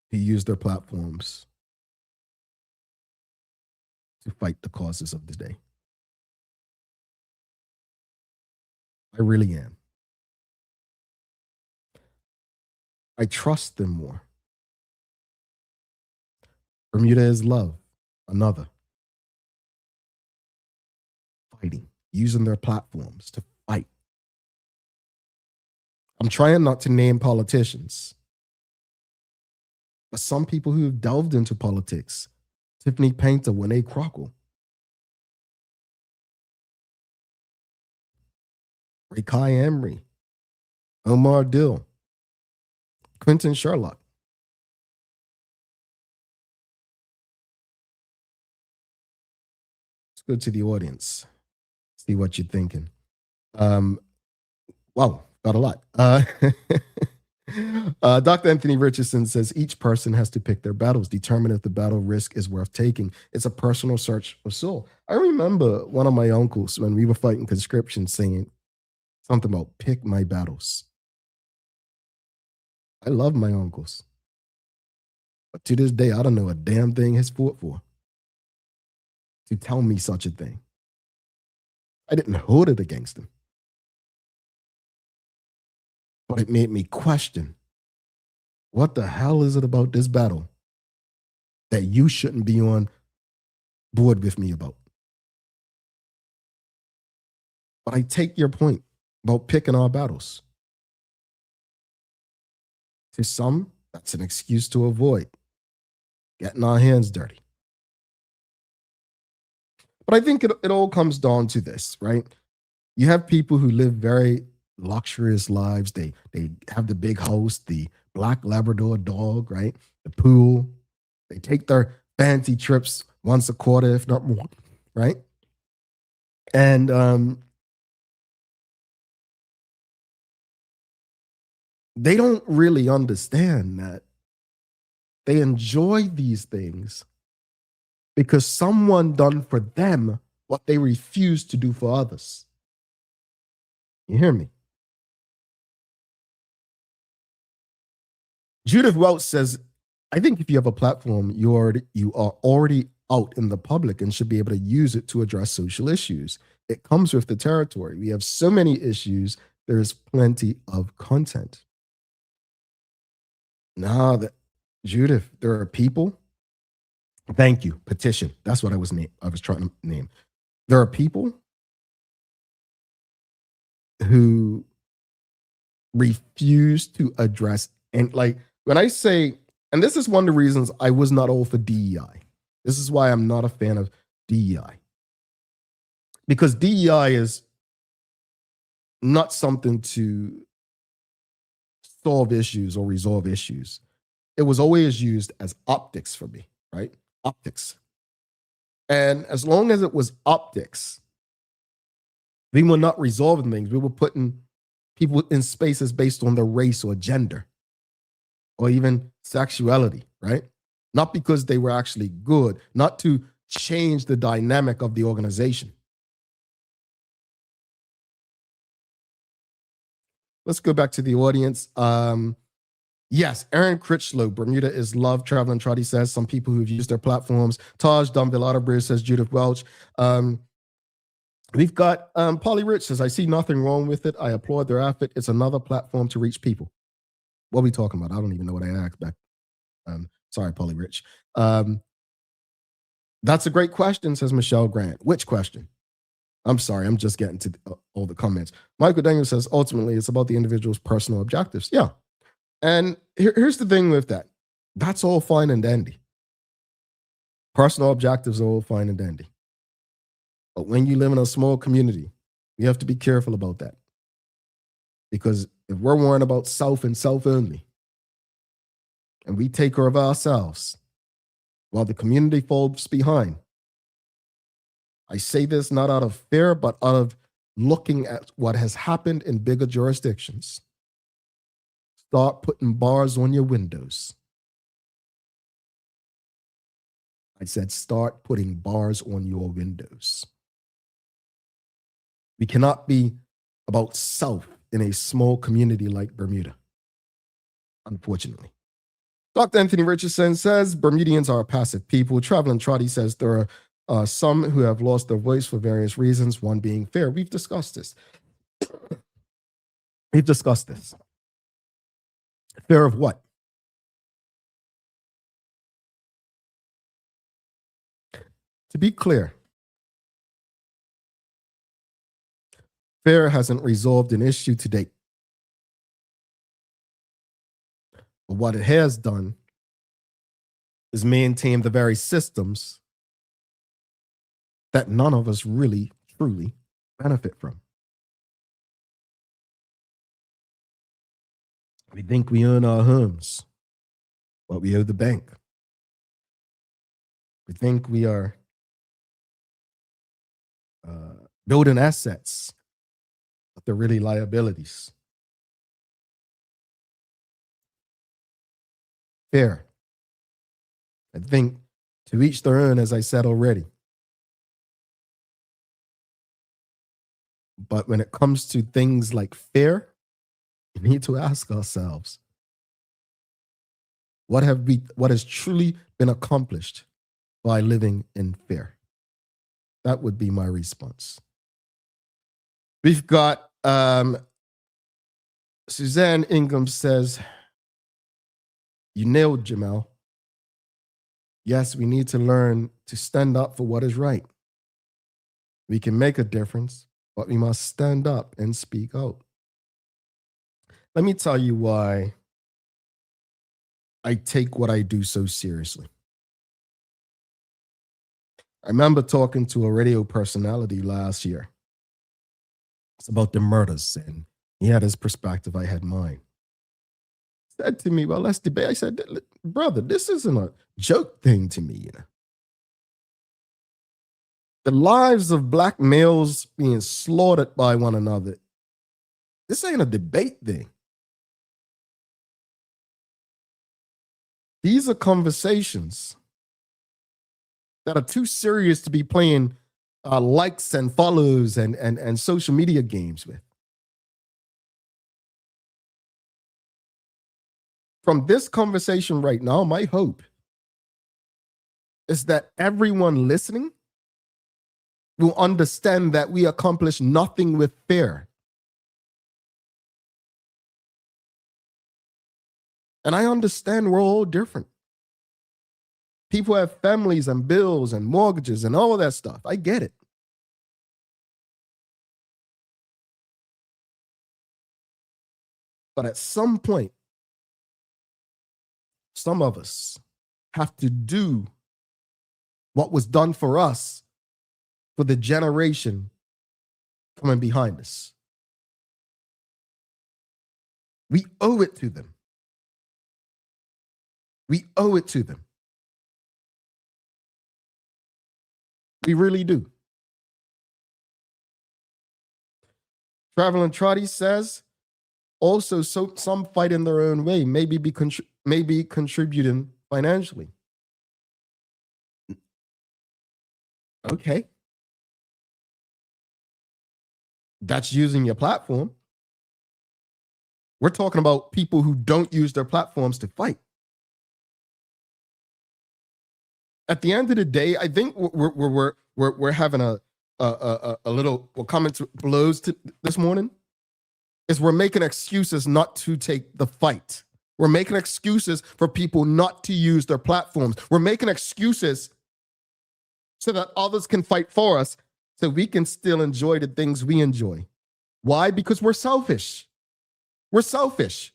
who use their platforms to fight the causes of the day. I really am. I trust them more. Bermuda is love, another. Fighting, using their platforms to fight. I'm trying not to name politicians, but some people who have delved into politics, Tiffany Painter, Winnie Crockle, Rakai Emery, Omar Dill, Quentin Sherlock. Let's go to the audience, see what you're thinking. Wow, got a lot. Dr. Anthony Richardson says each person has to pick their battles, determine if the battle risk is worth taking. It's a personal search of soul. I remember one of my uncles when we were fighting conscription saying something about pick my battles. I love my uncles. But to this day, I don't know a damn thing he's fought for to tell me such a thing. I didn't hold it against him. But it made me question, what the hell is it about this battle that you shouldn't be on board with me about? But I take your point about picking our battles. To some, that's an excuse to avoid getting our hands dirty. But I think it all comes down to this, right? You have people who live very luxurious lives. They have the big house, the black Labrador dog, right? The pool. They take their fancy trips once a quarter, if not more, right? And they don't really understand that they enjoy these things because someone done for them what they refuse to do for others. You hear me? Judith Welch says, I think if you have a platform, you are already out in the public and should be able to use it to address social issues. It comes with the territory. We have so many issues. There's plenty of content. Now that Judith, there are people. Thank you. Petition. That's what I was trying to name. There are people who refuse to address, and like when I say, and this is one of the reasons I was not all for DEI. This is why I'm not a fan of DEI. Because DEI is not something to solve issues or resolve issues. It was always used as optics for me, right? Optics. And as long as it was optics, we were not resolving things. We were putting people in spaces based on their race or gender or even sexuality, right? Not because they were actually good, not to change the dynamic of the organization. Let's go back to the audience. Yes, Aaron Critchlow, Bermuda is love. Traveling Trotty says some people who've used their platforms. Taj Dunville Otterbridge says Judith Welch. We've got Polly Rich says, I see nothing wrong with it. I applaud their effort. It's another platform to reach people. What are we talking about? I don't even know what I asked back. Sorry, Polly Rich. That's a great question, says Michelle Grant. Which question? I'm sorry, I'm just getting to all the comments. Michael Daniel says, ultimately, it's about the individual's personal objectives. Yeah. And here's the thing with that. That's all fine and dandy. Personal objectives are all fine and dandy. But when you live in a small community, we have to be careful about that. Because if we're worrying about self and self only, and we take care of ourselves while the community falls behind, I say this not out of fear, but out of looking at what has happened in bigger jurisdictions. Start putting bars on your windows. I said, start putting bars on your windows. We cannot be about self in a small community like Bermuda, unfortunately. Dr. Anthony Richardson says Bermudians are a passive people. Traveling Trotty says there are some who have lost their voice for various reasons, one being fear. We've discussed this. We've discussed this. Fear of what? To be clear, fear hasn't resolved an issue to date. But what it has done is maintain the very systems that none of us really, truly benefit from. We think we own our homes, but we owe the bank. We think we are building assets, but they're really liabilities. Fair. I think to each their own, as I said already. But when it comes to things like fear, we need to ask ourselves, what has truly been accomplished by living in fear? That would be my response. We've got Suzanne Ingham says, you nailed Jamel. Yes, we need to learn to stand up for what is right. We can make a difference, but we must stand up and speak out. Let me tell you why I take what I do so seriously. I remember talking to a radio personality last year. It's about the murders, and he had his perspective, I had mine. He said to me, well, let's debate. I said, brother, this isn't a joke thing to me, you know. The lives of black males being slaughtered by one another, this ain't a debate thing. These are conversations that are too serious to be playing likes and follows and social media games with. From this conversation right now, my hope is that everyone listening will understand that we accomplish nothing with fear. And I understand we're all different. People have families and bills and mortgages and all of that stuff. I get it. But at some point, some of us have to do what was done for us for the generation coming behind us. We owe it to them. We owe it to them. We really do. Traveling Trotty says, also, so some fight in their own way, maybe contributing financially. Okay. That's using your platform. We're talking about people who don't use their platforms to fight. At the end of the day, I think we're having a little, we're coming to blows this morning. Is we're making excuses not to take the fight. We're making excuses for people not to use their platforms. We're making excuses so that others can fight for us, so we can still enjoy the things we enjoy. Why? Because we're selfish. We're selfish.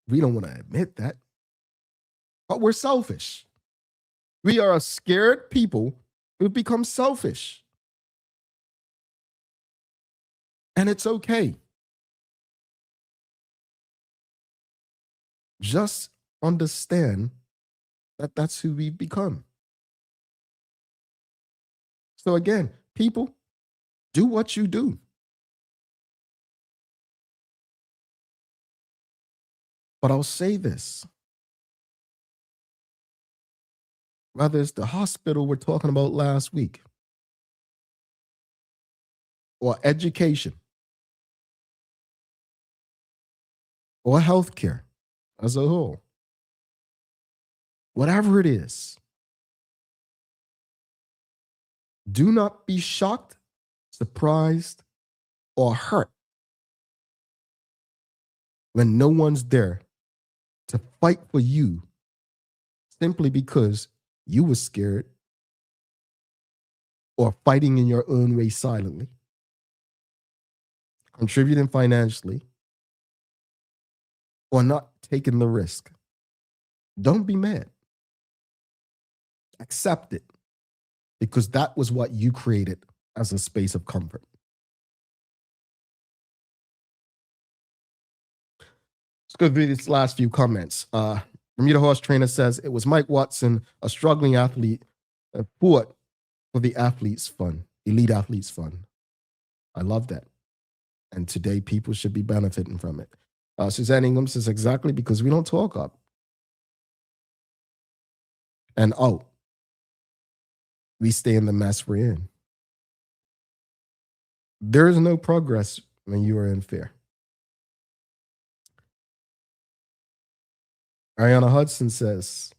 We don't want to admit that, but we're selfish. We are a scared people who've become selfish. And it's okay. Just understand that that's who we've become. So again, people, do what you do. But I'll say this. Whether it's the hospital we're talking about last week, or education, or healthcare as a whole, whatever it is, do not be shocked, surprised, or hurt when no one's there to fight for you simply because you were scared or fighting in your own way silently, contributing financially, or not taking the risk. Don't be mad. Accept it, because that was what you created as a space of comfort. Let's go through these last few comments. Bermuda Horse Trainer says, it was Mike Watson, a struggling athlete, fought for the athletes fund, elite athletes fund. I love that. And today people should be benefiting from it. Suzanne Ingham says, exactly, because we don't talk up. And out. We stay in the mess we're in. There is no progress when you are in fear. Ariana Hudson says,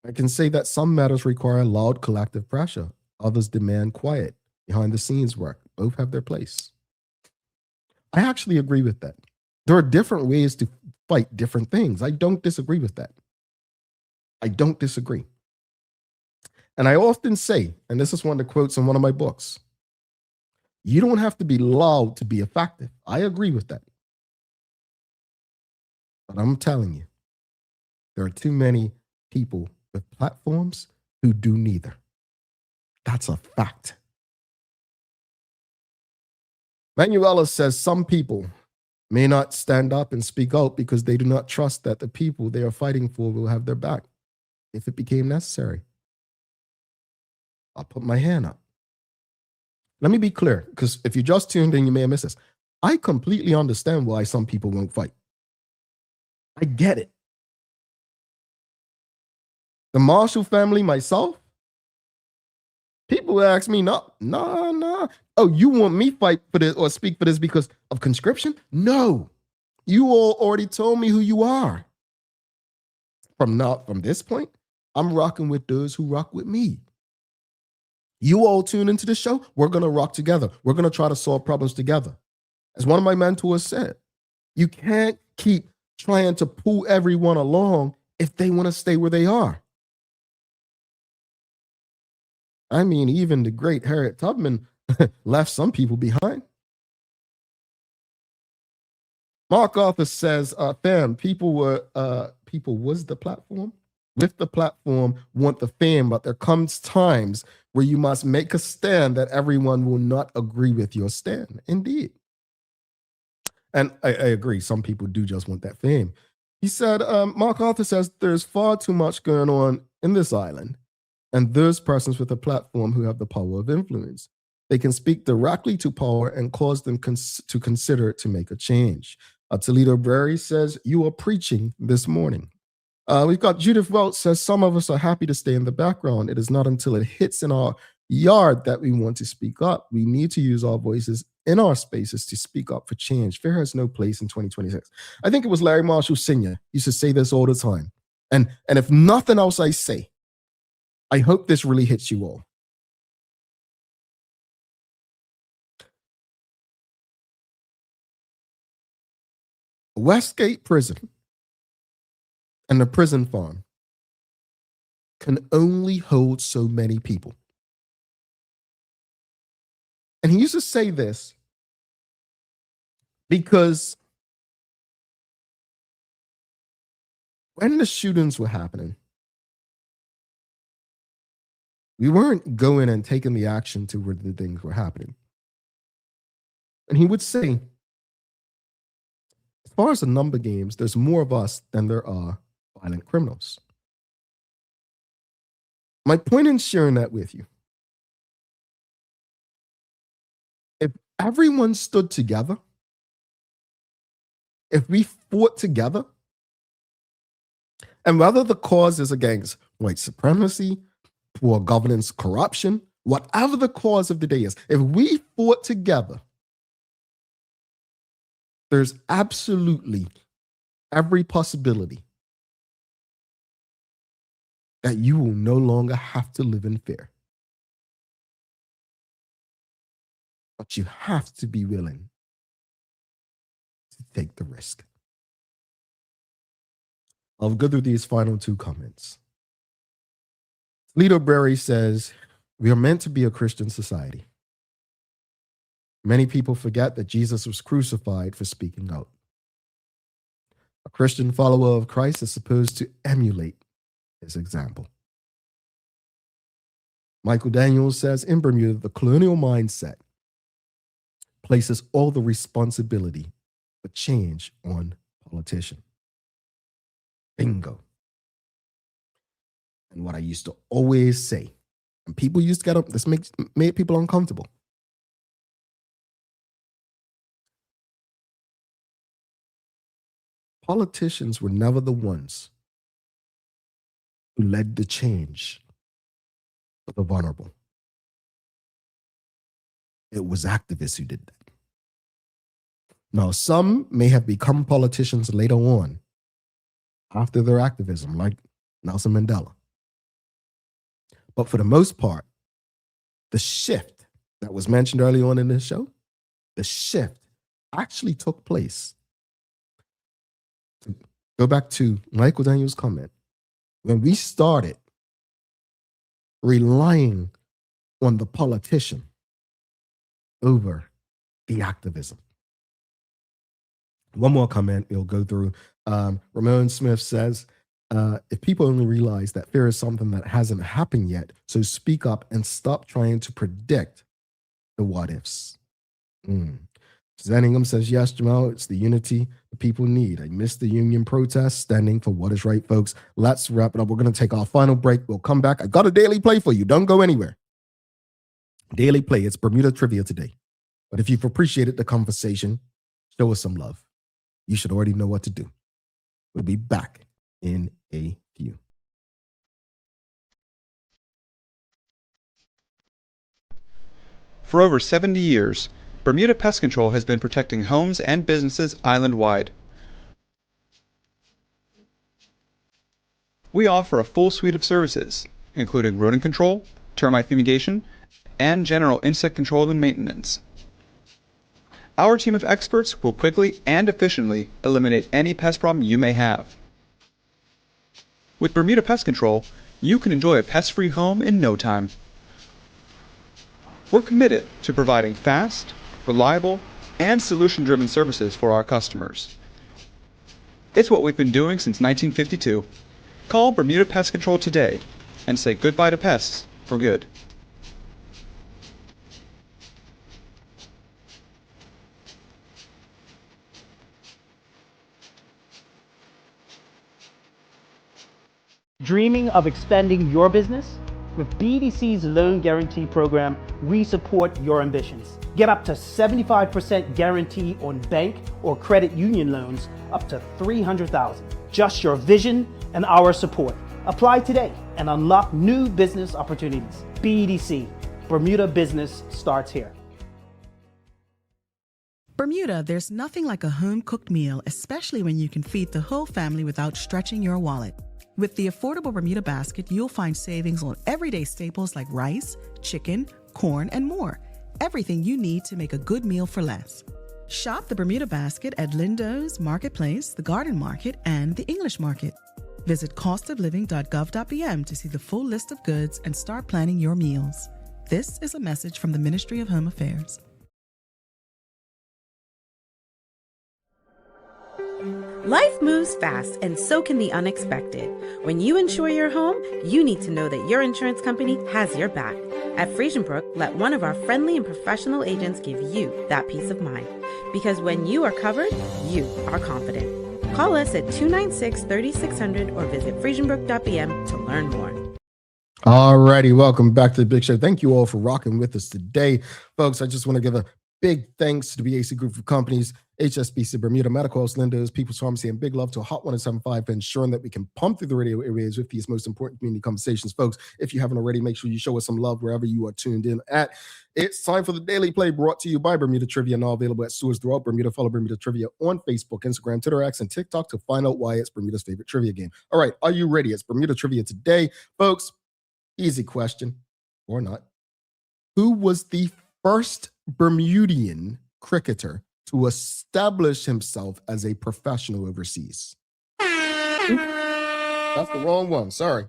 I can say that some matters require loud collective pressure. Others demand quiet, behind the scenes work. Both have their place. I actually agree with that. There are different ways to fight different things. I don't disagree with that. I don't disagree. And I often say, and this is one of the quotes in one of my books, you don't have to be loud to be effective. I agree with that. But I'm telling you, there are too many people with platforms who do neither. That's a fact. Manuela says some people may not stand up and speak out because they do not trust that the people they are fighting for will have their back if it became necessary. I'll put my hand up. Let me be clear, because if you just tuned in, you may have missed this. I completely understand why some people won't fight. I get it. The Marshall family, myself, people ask me, no. Oh, you want me fight for this or speak for this because of conscription? No. You all already told me who you are. From this point, I'm rocking with those who rock with me. You all tune into the show, we're going to rock together. We're going to try to solve problems together. As one of my mentors said, you can't keep trying to pull everyone along if they want to stay where they are. I mean, even the great Harriet Tubman left some people behind. Mark Arthur says, fam, people was the platform. With the platform, want the fame, but there comes times where you must make a stand that everyone will not agree with your stand. Indeed. And I agree, some people do just want that fame. He said, Mark Arthur says, there's far too much going on in this island, and there's persons with a platform who have the power of influence. They can speak directly to power and cause them to consider it to make a change. Toledo Brary says, you are preaching this morning. We've got Judith Welch says, some of us are happy to stay in the background. It is not until it hits in our yard that we want to speak up. We need to use our voices in our spaces to speak up for change. Fear has no place in 2026. I think it was Larry Marshall Sr. used to say this all the time. And if nothing else I say, I hope this really hits you all. Westgate Prison and the prison farm can only hold so many people. And he used to say this because when the shootings were happening, We weren't going and taking the action to where the things were happening. And he would say, as far as the number games, there's more of us than there are violent criminals. My point in sharing that with you, if everyone stood together, if we fought together, and whether the cause is against white supremacy, poor governance, corruption, whatever the cause of the day is, if we fought together, there's absolutely every possibility that you will no longer have to live in fear. But you have to be willing to take the risk. I'll go through these final two comments. Lito Berry says, we are meant to be a Christian society. Many people forget that Jesus was crucified for speaking out. A Christian follower of Christ is supposed to emulate his example. Michael Daniels says, in Bermuda, the colonial mindset places all the responsibility for change on politicians. Bingo. And what I used to always say, and people used to get up, this made people uncomfortable. Politicians were never the ones who led the change for the vulnerable. It was activists who did that. Now, some may have become politicians later on after their activism, like Nelson Mandela. But for the most part, the shift that was mentioned early on in this show, the shift actually took place. Go back to Michael Daniels' comment. When we started relying on the politician over the activism. One more comment we'll go through. Ramon Smith says, if people only realize that fear is something that hasn't happened yet, so speak up and stop trying to predict the what ifs. Suzanne Ingham says, yes, Jamal, it's the unity the people need. I missed the union protest, standing for what is right, folks. Let's wrap it up. We're going to take our final break. We'll come back. I got a daily play for you. Don't go anywhere. Daily play. It's Bermuda Trivia today. But if you've appreciated the conversation, show us some love. You should already know what to do. We'll be back in a few. For over 70 years, Bermuda Pest Control has been protecting homes and businesses island-wide. We offer a full suite of services, including rodent control, termite fumigation, and general insect control and maintenance. Our team of experts will quickly and efficiently eliminate any pest problem you may have. With Bermuda Pest Control, you can enjoy a pest-free home in no time. We're committed to providing fast, reliable, and solution-driven services for our customers. It's what we've been doing since 1952. Call Bermuda Pest Control today and say goodbye to pests for good. Dreaming of expanding your business? With BDC's Loan Guarantee Program, we support your ambitions. Get up to 75% guarantee on bank or credit union loans up to $300,000. Just your vision and our support. Apply today and unlock new business opportunities. BDC, Bermuda Business starts here. Bermuda, there's nothing like a home-cooked meal, especially when you can feed the whole family without stretching your wallet. With the affordable Bermuda Basket, you'll find savings on everyday staples like rice, chicken, corn, and more. Everything you need to make a good meal for less. Shop the Bermuda Basket at Lindo's, Marketplace, the Garden Market, and the English Market. Visit costofliving.gov.bm to see the full list of goods and start planning your meals. This is a message from the Ministry of Home Affairs. Life moves fast, and so can the unexpected. When you insure your home, you need to know that your insurance company has your back. At Friesenbrook, let one of our friendly and professional agents give you that peace of mind. Because when you are covered, you are confident. Call us at 296-3600 or visit friesenbrook.bm to learn more. Alrighty, welcome back to the Big Show. Thank you all for rocking with us today. Folks, I just want to give a big thanks to the BAC Group of Companies, HSBC Bermuda, Medical House Lenders, People's Pharmacy, and big love to Hot 1075 for ensuring that we can pump through the radio airwaves with these most important community conversations. Folks, if you haven't already, make sure you show us some love wherever you are tuned in at. It's time for the Daily Play, brought to you by Bermuda Trivia, now available at stores throughout Bermuda. Follow Bermuda Trivia on Facebook, Instagram, Twitter, X, and TikTok to find out why it's Bermuda's favorite trivia game. All right, are you ready? It's Bermuda Trivia today. Folks, easy question, or not. Who was the first Bermudian cricketer to establish himself as a professional overseas? That's the wrong one. Sorry.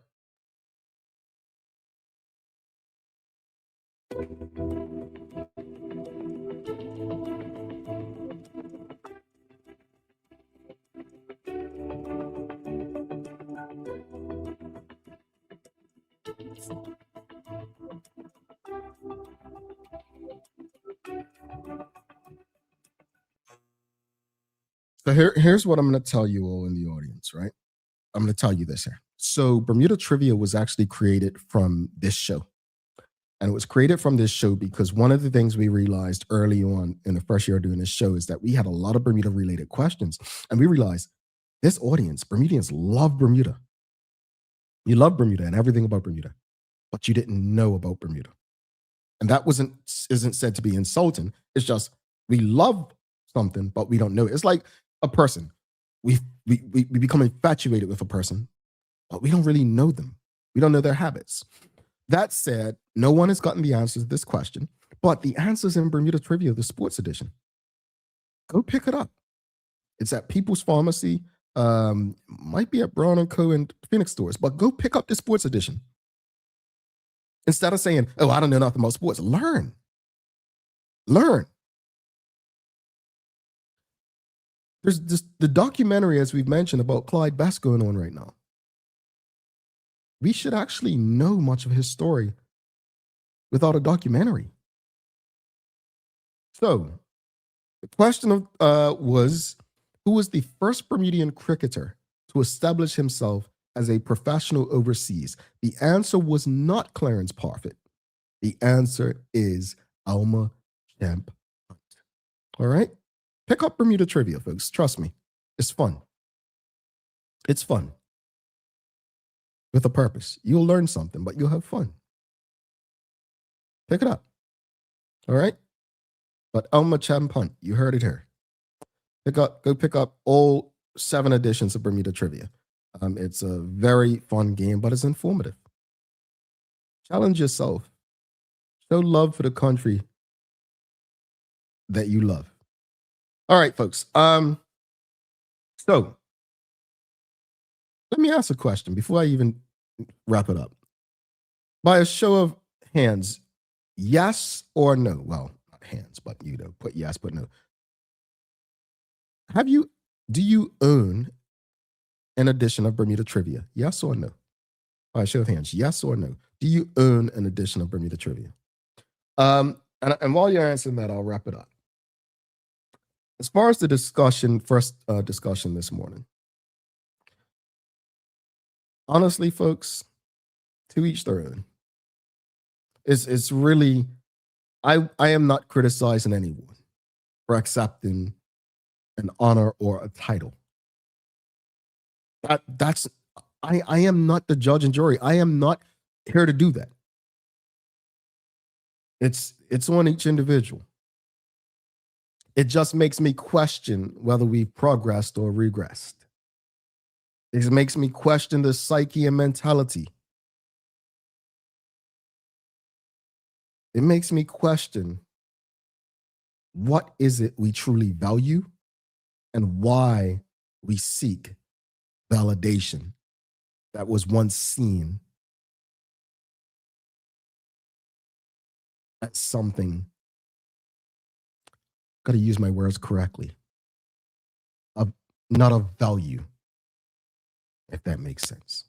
So here's what I'm going to tell you all in the audience, right? I'm going to tell you this here. So Bermuda Trivia was actually created from this show. And it was created from this show because one of the things we realized early on in the first year of doing this show is that we had a lot of Bermuda-related questions. And we realized this audience, Bermudians, love Bermuda. You love Bermuda and everything about Bermuda, but you didn't know about Bermuda. And that isn't said to be insulting. It's just we love something, but we don't know it. It's like a person. We become infatuated with a person, but we don't really know them. We don't know their habits. That said, no one has gotten the answers to this question, but the answers in Bermuda Trivia, the sports edition. Go pick it up. It's at People's Pharmacy, might be at Brown & Co. and Phoenix stores, but go pick up the sports edition. Instead of saying, oh, I don't know nothing about sports, learn. Learn. There's the documentary, as we've mentioned, about Clyde Best going on right now. We should actually know much of his story without a documentary. So the question was, who was the first Bermudian cricketer to establish himself as a professional overseas? The answer was not Clarence Parfitt. The answer is Alma Champ Hunt. All right? Pick up Bermuda Trivia, folks. Trust me. It's fun. It's fun. With a purpose. You'll learn something, but you'll have fun. Pick it up. All right? But Alma Champ Hunt, you heard it here. Go pick up all 7 editions of Bermuda Trivia. It's a very fun game, but it's informative. Challenge yourself. Show love for the country that you love. All right, folks. So let me ask a question before I even wrap it up. By a show of hands, yes or no? Well, not hands, but you know, put yes, but no. Do you own an edition of Bermuda Trivia? Yes or no? By a show of hands, yes or no? Do you own an edition of Bermuda Trivia? And while you're answering that, I'll wrap it up. As far as the first discussion this morning, honestly, folks, to each their own. It's really, I am not criticizing anyone for accepting an honor or a title. I am not the judge and jury. I am not here to do that. It's on each individual. It just makes me question whether we've progressed or regressed. It makes me question the psyche and mentality. It makes me question what is it we truly value and why we seek validation that was once seen as something, got to use my words correctly, of not of value, if that makes sense.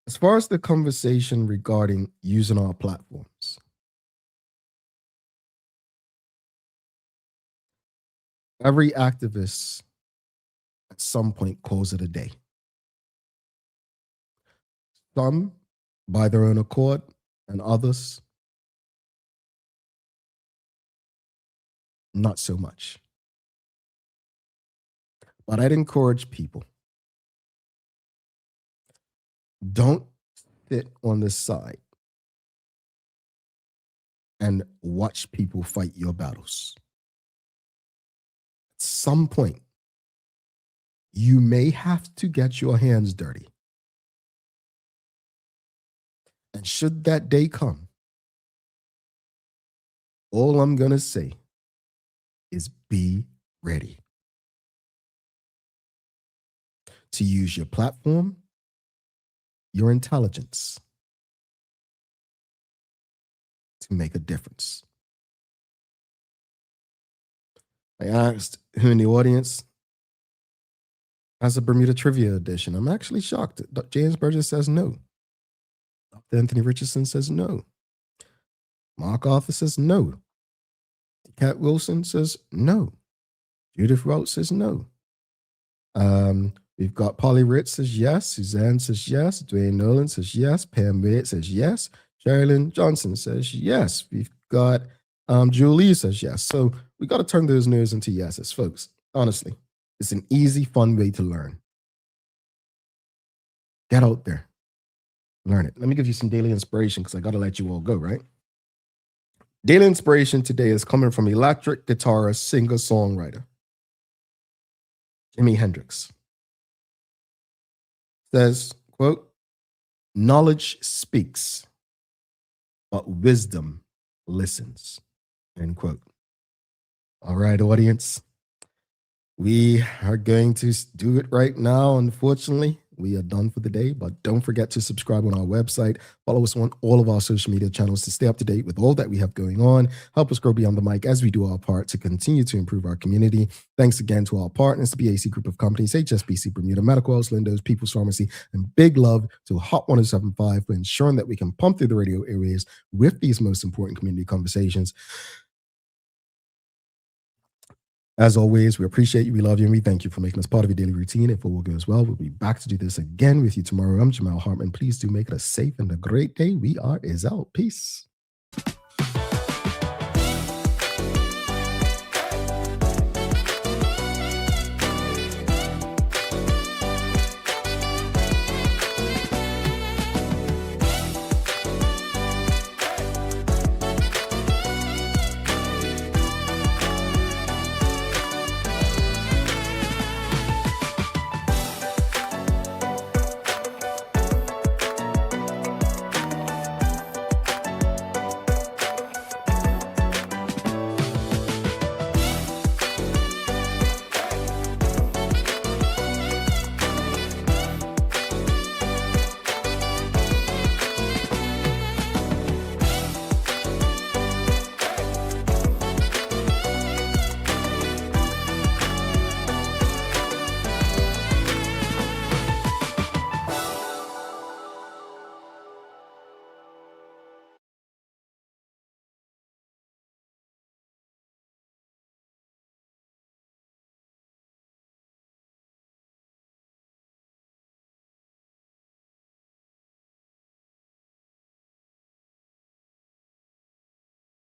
As far as the conversation regarding using our platforms, every activist at some point calls it a day. Some by their own accord, and others not so much. But I'd encourage people, don't sit on the side and watch people fight your battles. At some point, you may have to get your hands dirty. And should that day come, all I'm going to say is be ready to use your platform, your intelligence to make a difference. I asked who in the audience has a Bermuda Trivia edition. I'm actually shocked. James Burgess says no. Dr. Anthony Richardson says no. Mark Arthur says no. Cat Wilson says no. Judith Rout says no. We've got Polly Ritz says yes. Suzanne says yes. Dwayne Nolan says yes. Pam Wade says yes. Sherilyn Johnson says yes. We've got Julie says yes. So we got to turn those no's into yeses, folks. Honestly, it's an easy, fun way to learn. Get out there. Learn it. Let me give you some daily inspiration because I got to let you all go, right? Daily inspiration today is coming from electric guitarist, singer, songwriter Jimi Hendrix. Says, quote, knowledge speaks, but wisdom listens, end quote. All right, audience. We are going to do it right now. Unfortunately, we are done for the day, but don't forget to subscribe on our website. Follow us on all of our social media channels to stay up to date with all that we have going on. Help us grow beyond the mic as we do our part to continue to improve our community. Thanks again to our partners, the BAC Group of Companies, HSBC Bermuda, Medical House, Lindo's, People's Pharmacy, and big love to Hot 1075 for ensuring that we can pump through the radio airwaves with these most important community conversations. As always, we appreciate you, we love you, and we thank you for making us part of your daily routine. If all goes well, we'll be back to do this again with you tomorrow. I'm Jamal Hartman. Please do make it a safe and a great day. We are out. Peace.